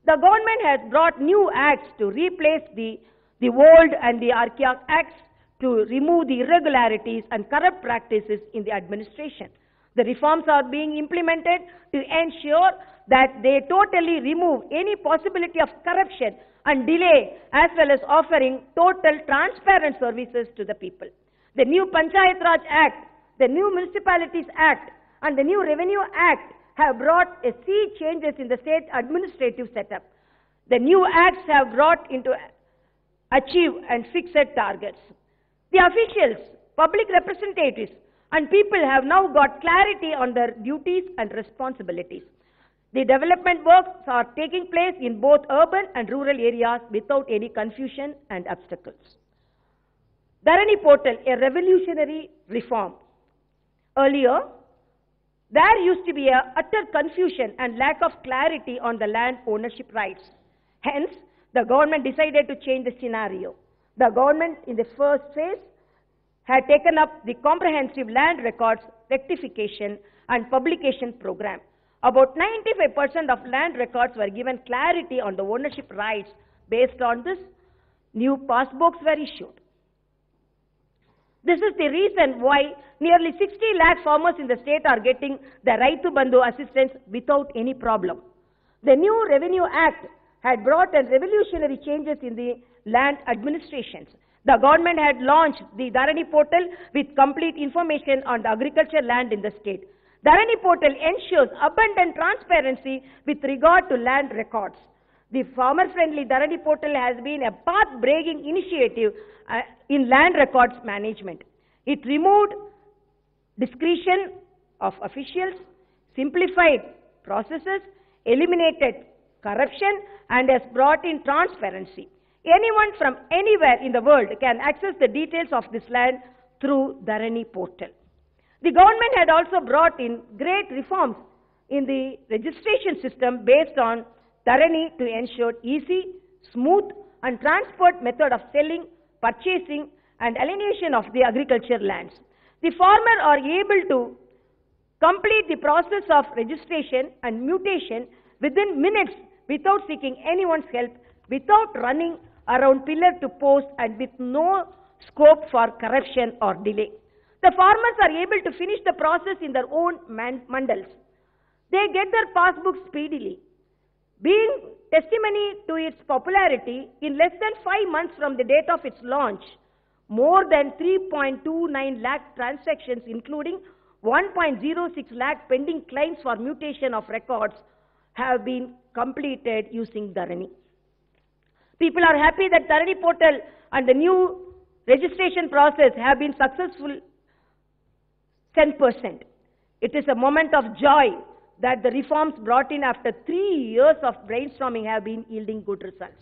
The government has brought new acts to replace the old and the archaic acts to remove the irregularities and corrupt practices in the administration. The reforms are being implemented to ensure that they totally remove any possibility of corruption and delay, as well as offering total transparent services to the people. The new Panchayat Raj Act, the new Municipalities Act, and the new Revenue Act have brought a sea changes in the state administrative setup. The new acts have brought into achieve and fixed targets. The officials, public representatives, and people have now got clarity on their duties and responsibilities. The development works are taking place in both urban and rural areas without any confusion and obstacles. Dharani Portal, a revolutionary reform. Earlier, there used to be a utter confusion and lack of clarity on the land ownership rights. Hence, the government decided to change the scenario. The government in the first phase had taken up the comprehensive land records rectification and publication program. About 95% of land records were given clarity on the ownership rights. Based on this, new passbooks were issued. This is the reason why nearly 60 lakh farmers in the state are getting the Raitu Bandhu assistance without any problem. The new Revenue Act had brought in revolutionary changes in the land administrations. The government had launched the Dharani Portal with complete information on the agriculture land in the state. Dharani Portal ensures abundant transparency with regard to land records. The farmer-friendly Dharani Portal has been a path-breaking initiative in land records management. It removed discretion of officials, simplified processes, eliminated corruption, and has brought in transparency. Anyone from anywhere in the world can access the details of this land through Dharani Portal. The government had also brought in great reforms in the registration system based on Dharani to ensure easy, smooth, and transport method of selling, purchasing, and alienation of the agriculture lands. The farmer are able to complete the process of registration and mutation within minutes without seeking anyone's help, without running around pillar to post, and with no scope for corruption or delay. The farmers are able to finish the process in their own mandals. They get their passbooks speedily. Being testimony to its popularity, in less than 5 months from the date of its launch, more than 3.29 lakh transactions, including 1.06 lakh pending claims for mutation of records, have been completed using Dharani. People are happy that Dharani Portal and the new registration process have been successful 10%. It is a moment of joy that the reforms brought in after 3 years of brainstorming have been yielding good results.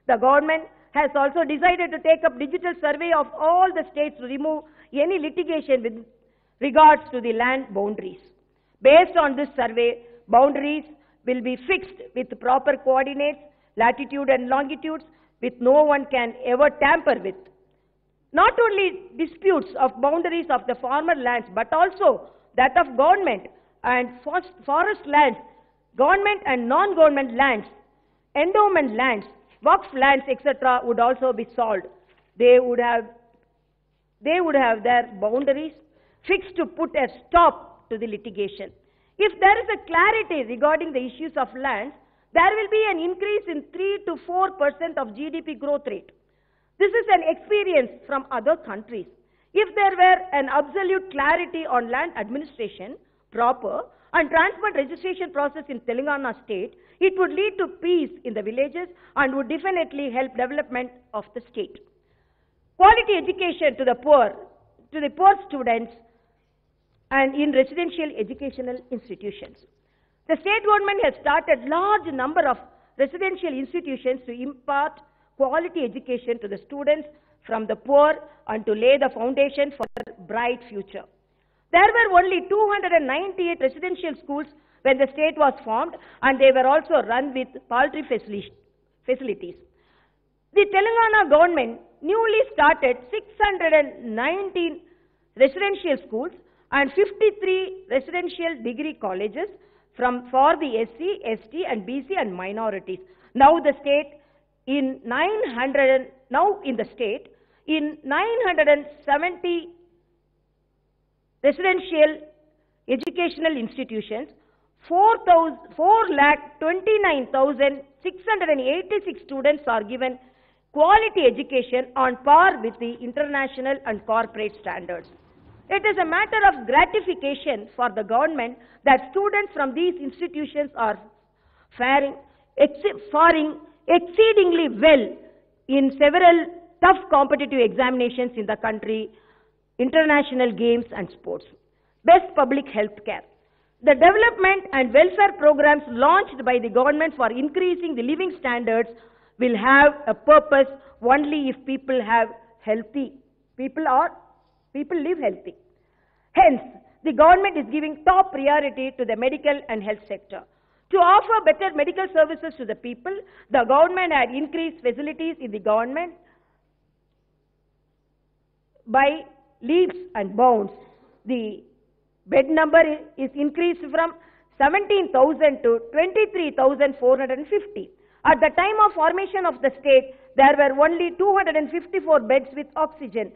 The government has also decided to take up digital survey of all the states to remove any litigation with regards to the land boundaries. Based on this survey, boundaries will be fixed with proper coordinates, latitude and longitudes, which no one can ever tamper with. not only disputes of boundaries of the farmer lands, but also that of government and forest lands, government and non-government lands, endowment lands, Waqf lands, etc. would also be solved. They would have their boundaries fixed to put a stop to the litigation. If there is a clarity regarding the issues of lands, there will be an increase in 3 to 4% of GDP growth rate. This is an experience from other countries. If there were an absolute clarity on land administration, proper and transparent registration process in Telangana state, it would lead to peace in the villages and would definitely help development of the state. Quality education to the poor students and in residential educational institutions. The state government has started large number of residential institutions to impart quality education to the students from the poor and to lay the foundation for a bright future. There were only 298 residential schools when the state was formed, and they were also run with paltry facilities. The Telangana government newly started 619 residential schools and 53 residential degree colleges for the SC, ST and BC and minorities. Now in the state in 970 residential educational institutions, 4,29,686 students are given quality education on par with the international and corporate standards. It is a matter of gratification for the government that students from these institutions are faring exceedingly well in several tough competitive examinations in the country, international games and sports. Best public health care. The development and welfare programs launched by the government for increasing the living standards will have a purpose only if people live healthy. Hence, the government is giving top priority to the medical and health sector. To offer better medical services to the people, the government had increased facilities in the government by leaps and bounds. The bed number is increased from 17,000 to 23,450. At the time of formation of the state, there were only 254 beds with oxygen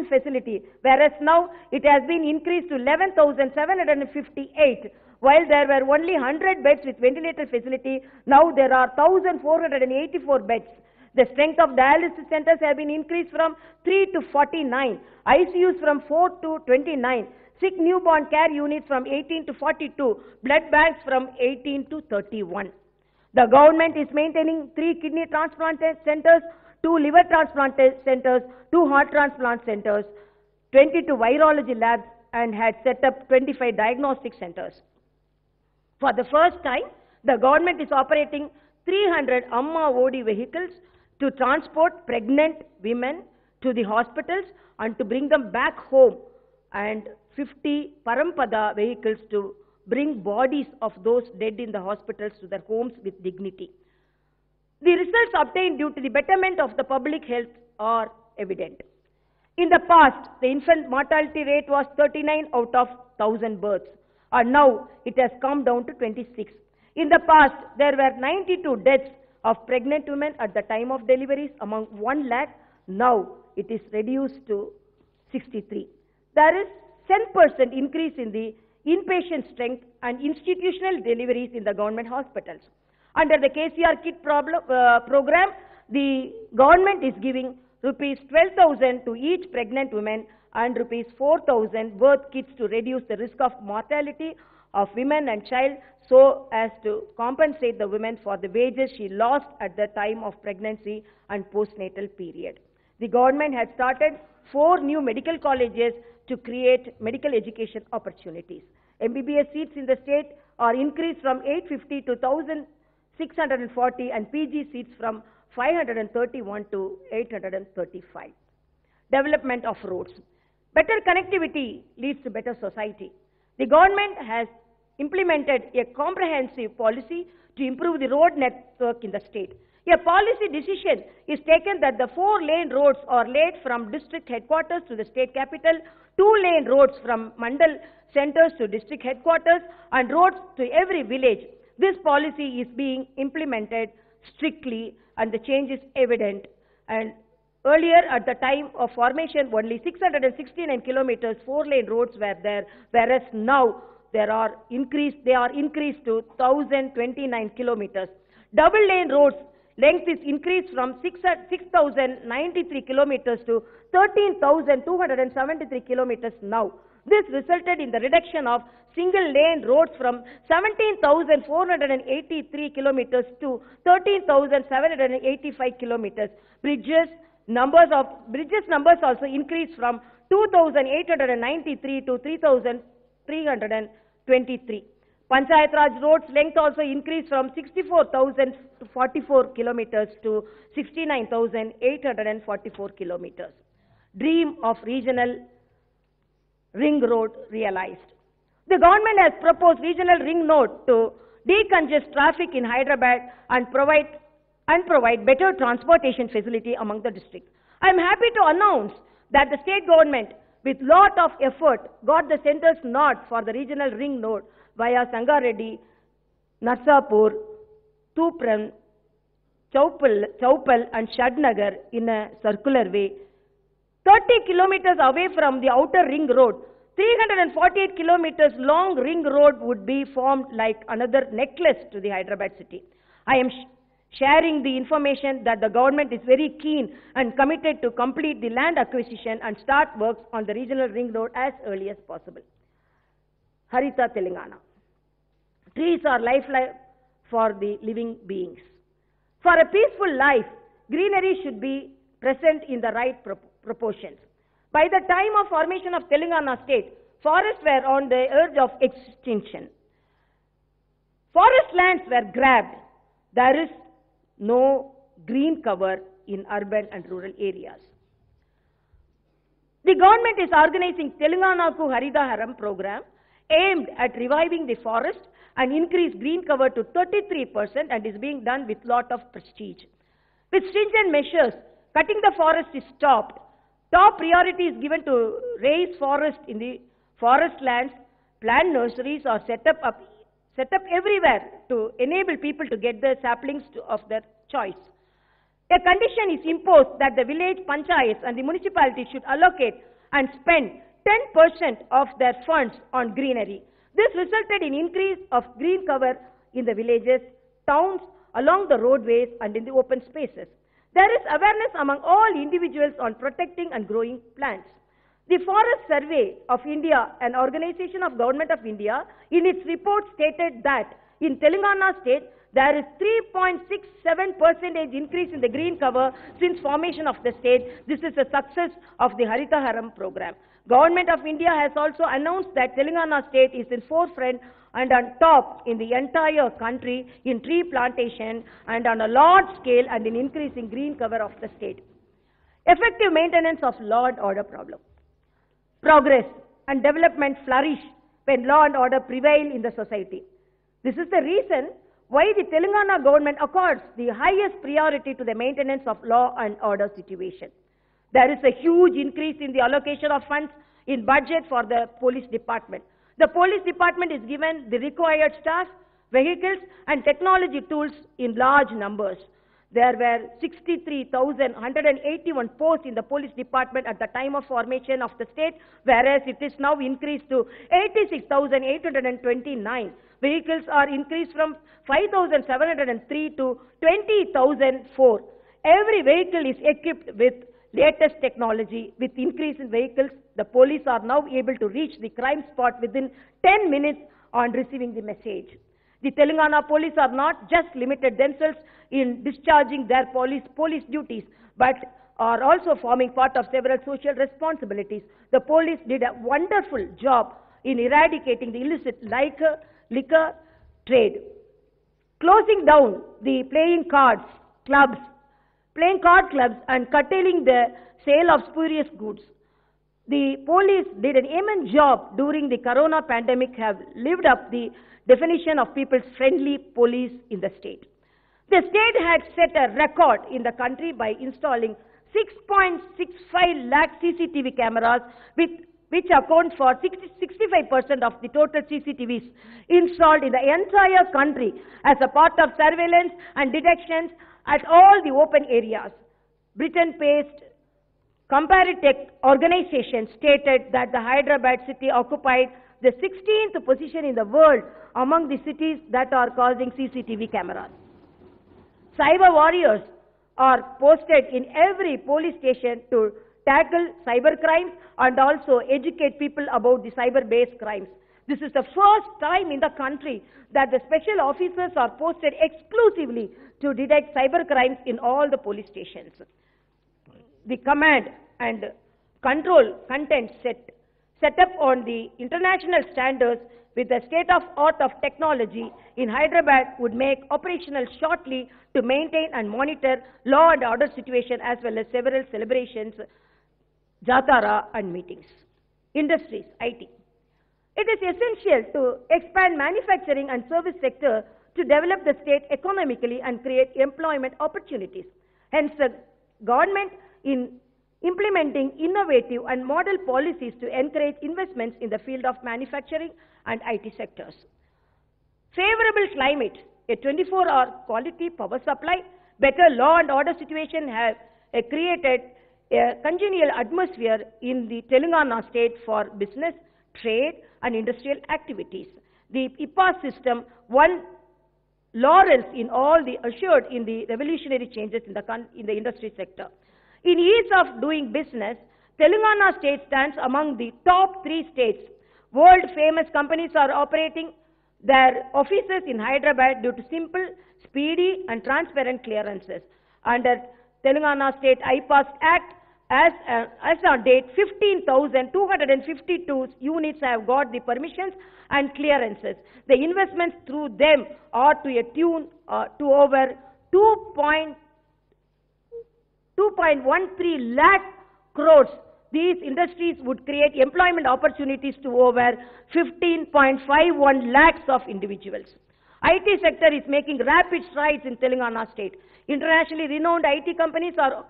facility, whereas now it has been increased to 11,758. While there were only 100 beds with ventilator facility, now there are 1,484 beds. The strength of dialysis centers have been increased from 3 to 49, ICUs from 4 to 29, sick newborn care units from 18 to 42, blood banks from 18 to 31. The government is maintaining 3 kidney transplant centers, 2 liver transplant centers, 2 heart transplant centers, 22 virology labs, and had set up 25 diagnostic centers. For the first time, the government is operating 300 Amma OD vehicles to transport pregnant women to the hospitals and to bring them back home, and 50 Parampada vehicles to bring bodies of those dead in the hospitals to their homes with dignity. The results obtained due to the betterment of the public health are evident. In the past, the infant mortality rate was 39 out of 1,000 births, and now it has come down to 26. In the past, there were 92 deaths of pregnant women at the time of deliveries among 1 lakh. Now it is reduced to 63. There is 10% increase in the inpatient strength and institutional deliveries in the government hospitals. Under the KCR kit program, the government is giving rupees 12,000 to each pregnant woman and rupees 4,000 birth kits to reduce the risk of mortality of women and child, so as to compensate the women for the wages she lost at the time of pregnancy and postnatal period. The government has started 4 new medical colleges to create medical education opportunities. MBBS seats in the state are increased from 850 to 1,640 and PG seats from 531 to 835. Development of roads. Better connectivity leads to better society. The government has implemented a comprehensive policy to improve the road network in the state. A policy decision is taken that the 4-lane roads are laid from district headquarters to the state capital, 2-lane roads from mandal centers to district headquarters, and roads to every village. This policy is being implemented strictly, and the change is evident. And earlier, at the time of formation, only 669 kilometers 4-lane roads were there, whereas now they are increased to 1,029 kilometers. Double-lane roads length is increased from 6,093 kilometers to 13,273 kilometers now. This resulted in the reduction of single-lane roads from 17,483 kilometers to 13,785 kilometers. Bridges numbers also increased from 2,893 to 3,323. Panchayat Raj roads length also increased from 64,044 kilometers to 69,844 kilometers. Dream of regional ring road realized. The government has proposed regional ring road to decongest traffic in Hyderabad and provide better transportation facility among the districts. I am happy to announce that the state government, with lot of effort, got the center's nod for the regional ring road via Sangareddy, Narsapur, Tupran, Chaupal and Shadnagar in a circular way. 30 kilometers away from the outer ring road, 348 kilometers long ring road would be formed like another necklace to the Hyderabad city. I am sharing the information that the government is very keen and committed to complete the land acquisition and start works on the regional ring road as early as possible. Harita Telangana. Trees are lifeline for the living beings. For a peaceful life, greenery should be present in the right proportions. By the time of formation of Telangana state, forests were on the edge of extinction. Forest lands were grabbed. There is no green cover in urban and rural areas. The government is organizing Telangana Ku Harita Haram program aimed at reviving the forest and increase green cover to 33%, and is being done with lot of prestige. With stringent measures, cutting the forest is stopped. Top priority is given to raise forest in the forest lands. Plant nurseries are set up everywhere to enable people to get the saplings of their choice. A condition is imposed that the village panchayats and the municipality should allocate and spend 10% of their funds on greenery. This resulted in increase of green cover in the villages, towns, along the roadways and in the open spaces. There is awareness among all individuals on protecting and growing plants. The Forest Survey of India, an organization of Government of India, in its report stated that in Telangana state, there is 3.67% increase in the green cover since formation of the state. This is a success of the Harita Haram program. Government of India has also announced that Telangana state is in forefront and on top in the entire country in tree plantation and on a large scale and in increasing green cover of the state. Effective maintenance of law and order problem. Progress and development flourish when law and order prevail in the society. This is the reason why the Telangana government accords the highest priority to the maintenance of law and order situation. There is a huge increase in the allocation of funds in budget for the police department. The police department is given the required staff, vehicles and technology tools in large numbers. There were 63,181 posts in the police department at the time of formation of the state, whereas it is now increased to 86,829. Vehicles are increased from 5,703 to 20,004. Every vehicle is equipped with latest technology. With increase in vehicles, the police are now able to reach the crime spot within 10 minutes on receiving the message. The Telangana police are not just limited themselves in discharging their police duties, but are also forming part of several social responsibilities. The police did a wonderful job in eradicating the illicit liquor trade, closing down the playing card clubs and curtailing the sale of spurious goods. The police did an immense job during the corona pandemic, have lived up the definition of people's friendly police in the state. The state had set a record in the country by installing 6.65 lakh CCTV cameras, which account for 65% of the total CCTVs installed in the entire country as a part of surveillance and detections at all the open areas. Britain-based Comparitech organization stated that the Hyderabad city occupied the 16th position in the world among the cities that are causing CCTV cameras. Cyber warriors are posted in every police station to tackle cyber crimes and also educate people about the cyber-based crimes. This is the first time in the country that the special officers are posted exclusively to detect cyber crimes in all the police stations. The command and control content set up on the international standards with the state-of-art of technology in Hyderabad would make operational shortly to maintain and monitor law and order situation as well as several celebrations, Jatara and meetings. Industries, IT. It is essential to expand manufacturing and service sector to develop the state economically and create employment opportunities. Hence, the government in implementing innovative and model policies to encourage investments in the field of manufacturing and IT sectors. Favorable climate, a 24-hour quality power supply, better law and order situation have created a congenial atmosphere in the Telangana state for business, trade and industrial activities. The IPAS system won laurels in all the assured in the revolutionary changes in the industry sector. In ease of doing business, Telangana state stands among the top 3 states. World-famous companies are operating their offices in Hyderabad due to simple, speedy and transparent clearances. Under Telangana State IPAS Act, as on date, 15,252 units have got the permissions and clearances. The investments through them are to a tune to over 2.13 lakh crores. These industries would create employment opportunities to over 15.51 lakhs of individuals. IT sector is making rapid strides in Telangana state. Internationally renowned IT companies are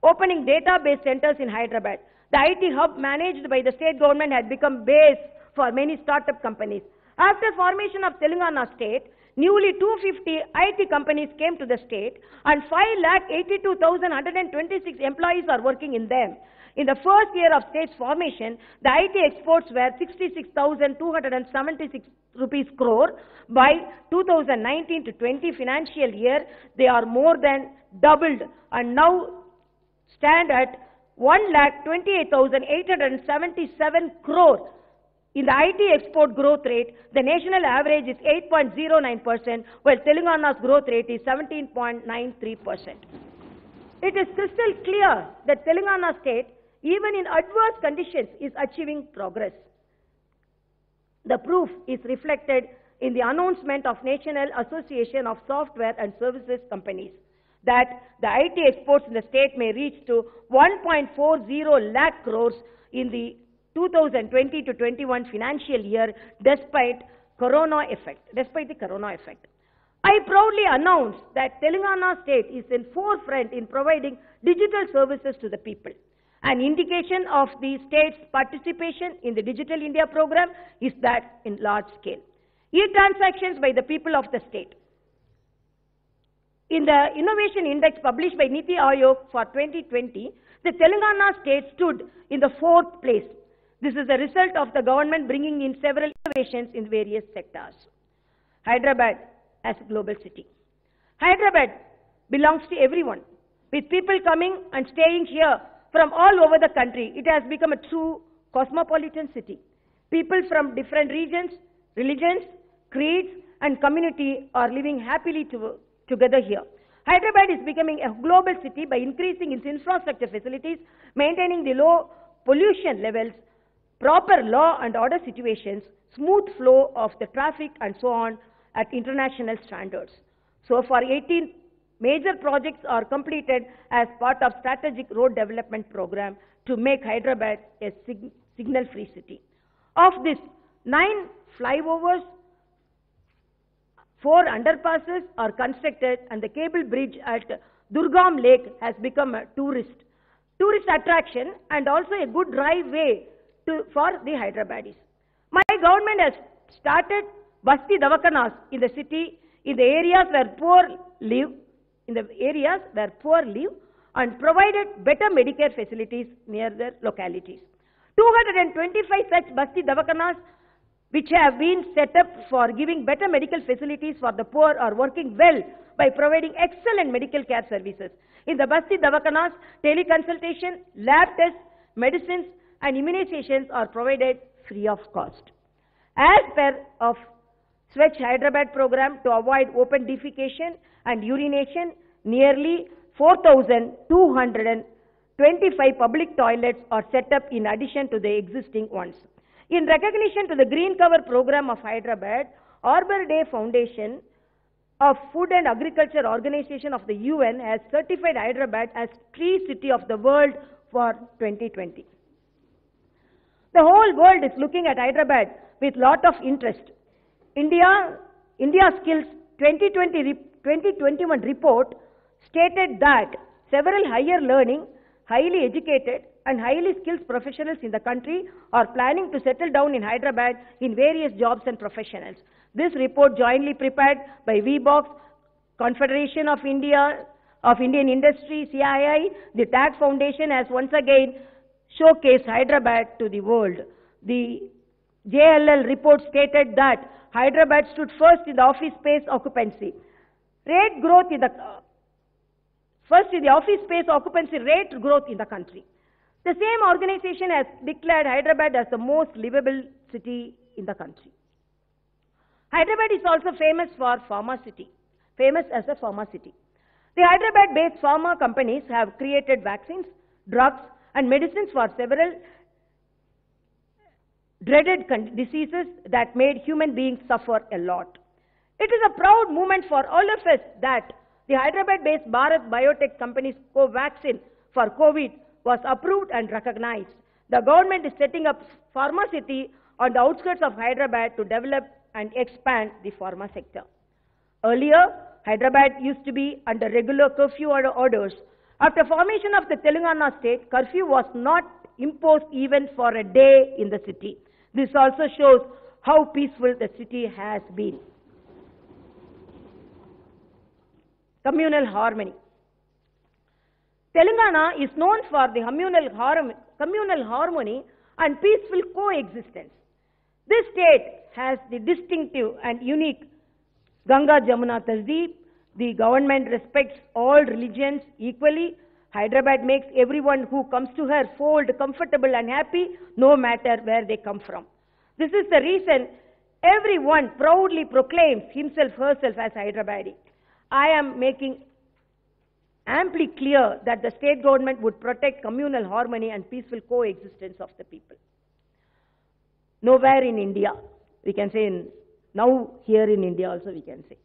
opening database centers in Hyderabad. The IT hub managed by the state government had become base for many startup companies. After formation of Telangana state, newly 250 IT companies came to the state and 5,82,126 employees are working in them. In the first year of state's formation, the IT exports were 66,276 rupees crore. By 2019 to 20 financial year, they are more than doubled and now stand at 1,28,877 crore. In the IT export growth rate, the national average is 8.09%, while Telangana's growth rate is 17.93%. It is crystal clear that Telangana state, even in adverse conditions, is achieving progress. The proof is reflected in the announcement of National Association of Software and Services Companies that the IT exports in the state may reach to 1.40 lakh crores in the 2020 to 21 financial year despite the corona effect. I proudly announce that Telangana state is in forefront in providing digital services to the people. An indication of the state's participation in the Digital India program is that in large scale. E-transactions by the people of the state. In the Innovation Index published by Niti Aayog for 2020, the Telangana state stood in the 4th place. This is the result of the government bringing in several innovations in various sectors. Hyderabad as a global city. Hyderabad belongs to everyone. With people coming and staying here from all over the country, it has become a true cosmopolitan city. People from different regions, religions, creeds and community are living happily together here. Hyderabad is becoming a global city by increasing its infrastructure facilities, maintaining the low pollution levels, proper law and order situations, smooth flow of the traffic and so on at international standards. So far, 18 major projects are completed as part of strategic road development program to make Hyderabad a signal-free city. Of this, 9 flyovers 4 underpasses are constructed, and the cable bridge at Durgam Lake has become a tourist attraction and also a good drive way for the Hyderabadis. My government has started Basti Davakanas in the city, in the areas where poor live, and provided better Medicare facilities near their localities. 225 such Basti Davakanas which have been set up for giving better medical facilities for the poor are working well by providing excellent medical care services. In the Basti Davakanas, teleconsultation, lab tests, medicines and immunizations are provided free of cost. As per of Swachh Hyderabad program to avoid open defecation and urination, nearly 4,225 public toilets are set up in addition to the existing ones. In recognition to the Green Cover program of Hyderabad, Arbor Day Foundation of Food and Agriculture Organization of the UN has certified Hyderabad as Tree City of the World for 2020. The whole world is looking at Hyderabad with lot of interest. India Skills 2021 report stated that several higher learning, highly educated and highly skilled professionals in the country are planning to settle down in Hyderabad in various jobs and professionals. This report, jointly prepared by VBox, Confederation of Indian Industry, CII, the TAG Foundation, has once again showcased Hyderabad to the world. The JLL report stated that Hyderabad stood first in the office space occupancy. First in the office space occupancy rate growth in the country. The same organization has declared Hyderabad as the most livable city in the country. Hyderabad is also famous as a pharma city. The Hyderabad-based pharma companies have created vaccines, drugs and medicines for several dreaded diseases that made human beings suffer a lot. It is a proud moment for all of us that the Hyderabad-based Bharat Biotech company's Covaxin for COVID was approved and recognized. The government is setting up Pharma City on the outskirts of Hyderabad to develop and expand the pharma sector. Earlier, Hyderabad used to be under regular curfew orders. After formation of the Telangana state, curfew was not imposed even for a day in the city. This also shows how peaceful the city has been. Communal harmony. Telangana is known for the communal harmony and peaceful coexistence. This state has the distinctive and unique Ganga Jamuna Tasdeep. The government respects all religions equally. Hyderabad makes everyone who comes to her feel comfortable and happy, no matter where they come from. This is the reason everyone proudly proclaims himself, herself as Hyderabadi. I am making amply clear that the state government would protect communal harmony and peaceful coexistence of the people. Nowhere in India, we can say now here in India also we can say.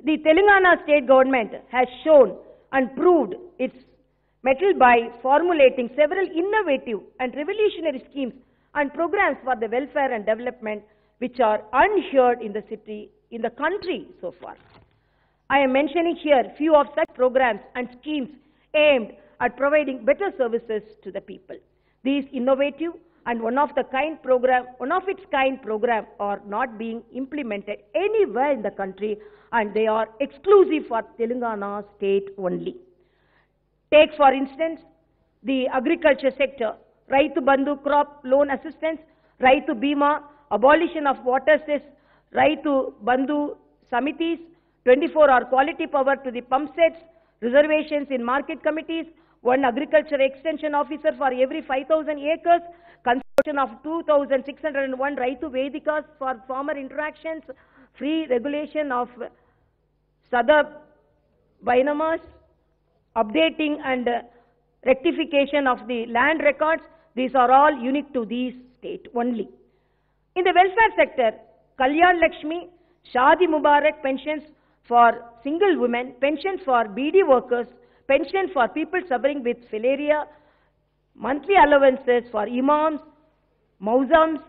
The Telangana state government has shown and proved its mettle by formulating several innovative and revolutionary schemes and programs for the welfare and development which are unheard in the country so far. I am mentioning here few of such programs and schemes aimed at providing better services to the people. These innovative and one of its kind program are not being implemented anywhere in the country, and they are exclusive for Telangana state only. Take for instance the agriculture sector, Raitu Bandhu crop loan assistance, Raitu Bima, abolition of water cess, Raitu Bandhu Samitis, 24-hour quality power to the pump sets, reservations in market committees, one agriculture extension officer for every 5,000 acres, construction of 2,601 Raitu Vedikas for farmer interactions, free regulation of Sada Binamas, updating and rectification of the land records. These are all unique to these state only. In the welfare sector, Kalyan Lakshmi, Shadi Mubarak pensions for single women, pension for BD workers, pension for people suffering with filaria, monthly allowances for imams, mausams,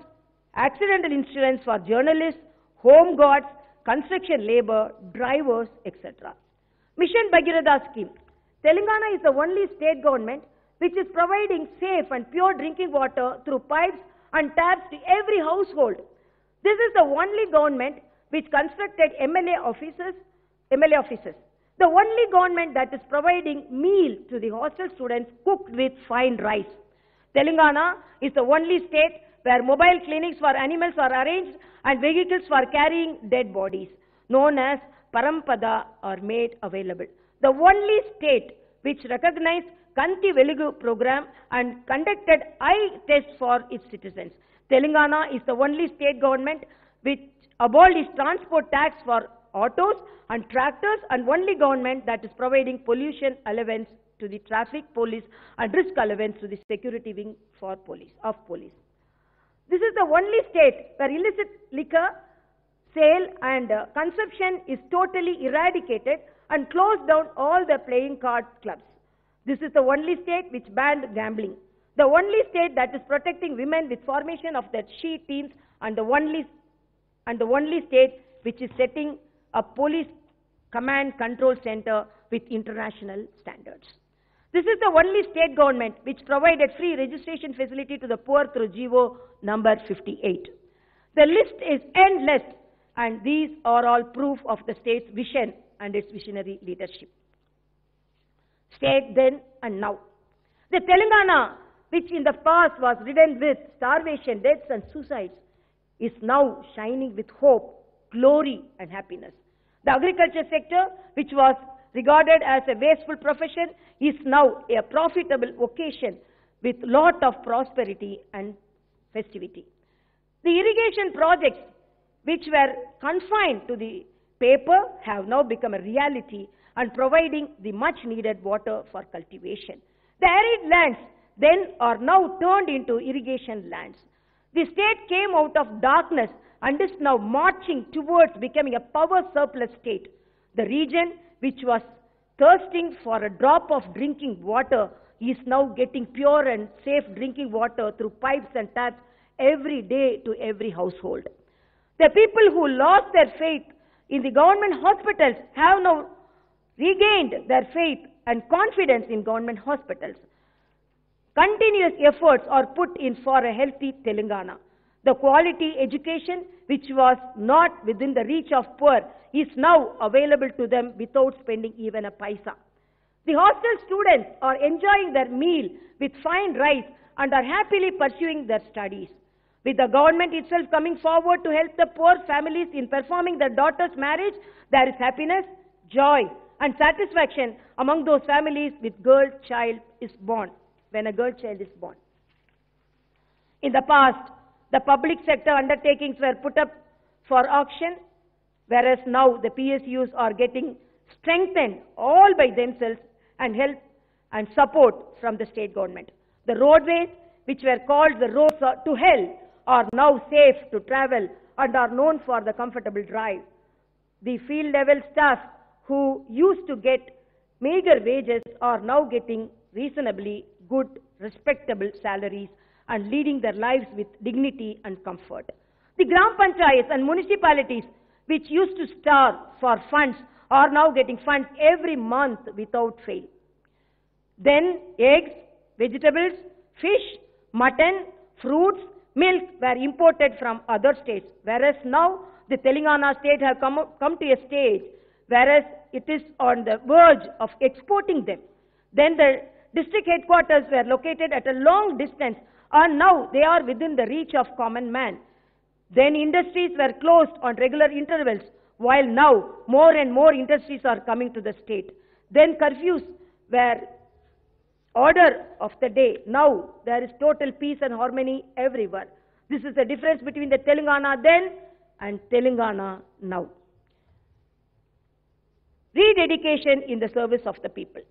accidental insurance for journalists, home guards, construction labor, drivers, etc. Mission Bhagirath scheme. Telangana is the only state government which is providing safe and pure drinking water through pipes and taps to every household. This is the only government which constructed MLA offices. The only government that is providing meal to the hostel students cooked with fine rice. Telangana is the only state where mobile clinics for animals are arranged and vehicles for carrying dead bodies, known as Parampada, are made available. The only state which recognized Kanti Velugu program and conducted eye tests for its citizens. Telangana is the only state government which abolished transport tax for autos and tractors, and only government that is providing pollution allowance to the traffic police and risk allowance to the security wing for police. This is the only state where illicit liquor sale and consumption is totally eradicated and closed down all the playing card clubs. This is the only state which banned gambling. The only state that is protecting women with formation of their she teams, and the only state which is setting a police command control center with international standards. This is the only state government which provided free registration facility to the poor through GO number 58. The list is endless, and these are all proof of the state's vision and its visionary leadership. State then and now. The Telangana, which in the past was ridden with starvation, deaths and suicides, is now shining with hope, glory and happiness. The agriculture sector, which was regarded as a wasteful profession, is now a profitable vocation with lot of prosperity and festivity. The irrigation projects, which were confined to the paper, have now become a reality and providing the much needed water for cultivation. The arid lands then are now turned into irrigation lands. The state came out of darkness and is now marching towards becoming a power surplus state. The region which was thirsting for a drop of drinking water is now getting pure and safe drinking water through pipes and taps every day to every household. The people who lost their faith in the government hospitals have now regained their faith and confidence in government hospitals. Continuous efforts are put in for a healthy Telangana. The quality education, which was not within the reach of poor, is now available to them without spending even a paisa. The hostel students are enjoying their meal with fine rice and are happily pursuing their studies. With the government itself coming forward to help the poor families in performing their daughter's marriage, there is happiness, joy, and satisfaction among those families with girl child is born, when a girl child is born. In the past, the public sector undertakings were put up for auction, whereas now the PSUs are getting strengthened all by themselves and help and support from the state government. The roadways, which were called the roads to hell, are now safe to travel and are known for the comfortable drive. The field level staff who used to get meager wages are now getting reasonably good, respectable salaries and leading their lives with dignity and comfort. The Gram Panchayats and municipalities, which used to starve for funds, are now getting funds every month without fail. Then eggs, vegetables, fish, mutton, fruits, milk were imported from other states, whereas now the Telangana state have come to a stage whereas it is on the verge of exporting them. Then the district headquarters were located at a long distance, and now they are within the reach of common man. Then industries were closed on regular intervals, while now more and more industries are coming to the state. Then curfews were order of the day. Now there is total peace and harmony everywhere. This is the difference between the Telangana then and Telangana now. Rededication in the service of the people.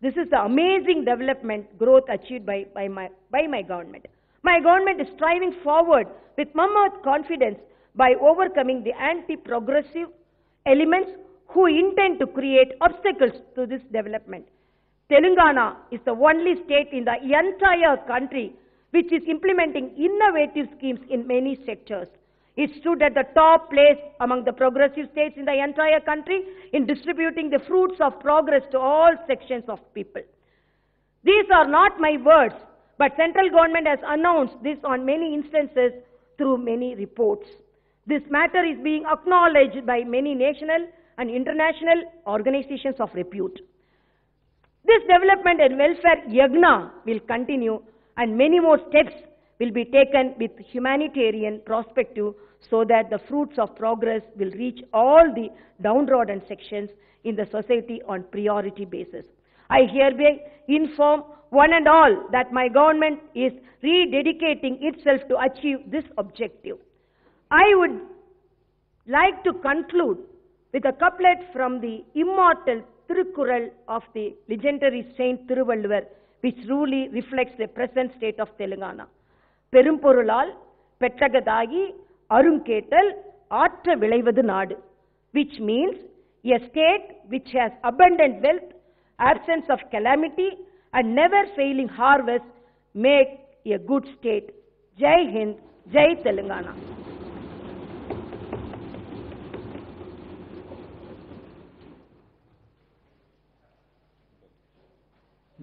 This is the amazing development growth achieved by my government. My government is striving forward with mammoth confidence by overcoming the anti-progressive elements who intend to create obstacles to this development. Telangana is the only state in the entire country which is implementing innovative schemes in many sectors. It stood at the top place among the progressive states in the entire country in distributing the fruits of progress to all sections of people. These are not my words, but central government has announced this on many instances through many reports. This matter is being acknowledged by many national and international organizations of repute. This development and welfare yagna will continue, and many more steps will be taken with humanitarian perspective so that the fruits of progress will reach all the downtrodden sections in the society on priority basis. I hereby inform one and all that my government is rededicating itself to achieve this objective. I would like to conclude with a couplet from the immortal Tirukkural of the legendary Saint Thiruvalluvar, which truly reflects the present state of Telangana. Perumporulal பெற்றகதாகி அருங்கேட்டல் ஆற்ற விளைவது நாடு, which means a state which has abundant wealth, absence of calamity, and never failing harvest make a good state. Jai Hind, Jai Telangana.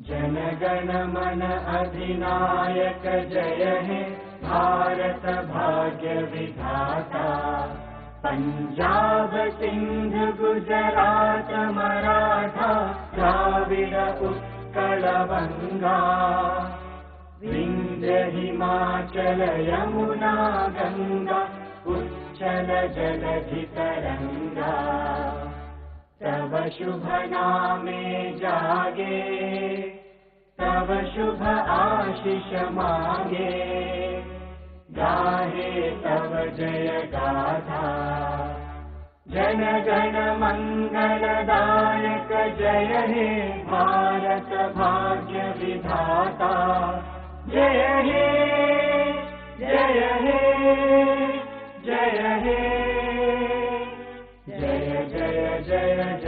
जनगण मन अधिनायक जय हे भारत भाग्य विधाता, पंजाब सिंध गुजरात मराठा द्राविड उत्कल बंगा, विंध्य हिमाचल यमुना गंगा उच्चल जलधि तरंगा, तव शुभ नामे जागे, तव शुभ आशीष मांगे, गाहे तव जय गाथा। जन गण मंगलदायक जय हे भारत भाग्य विधाता, जय हे जय हे जय हे जय जय जय जय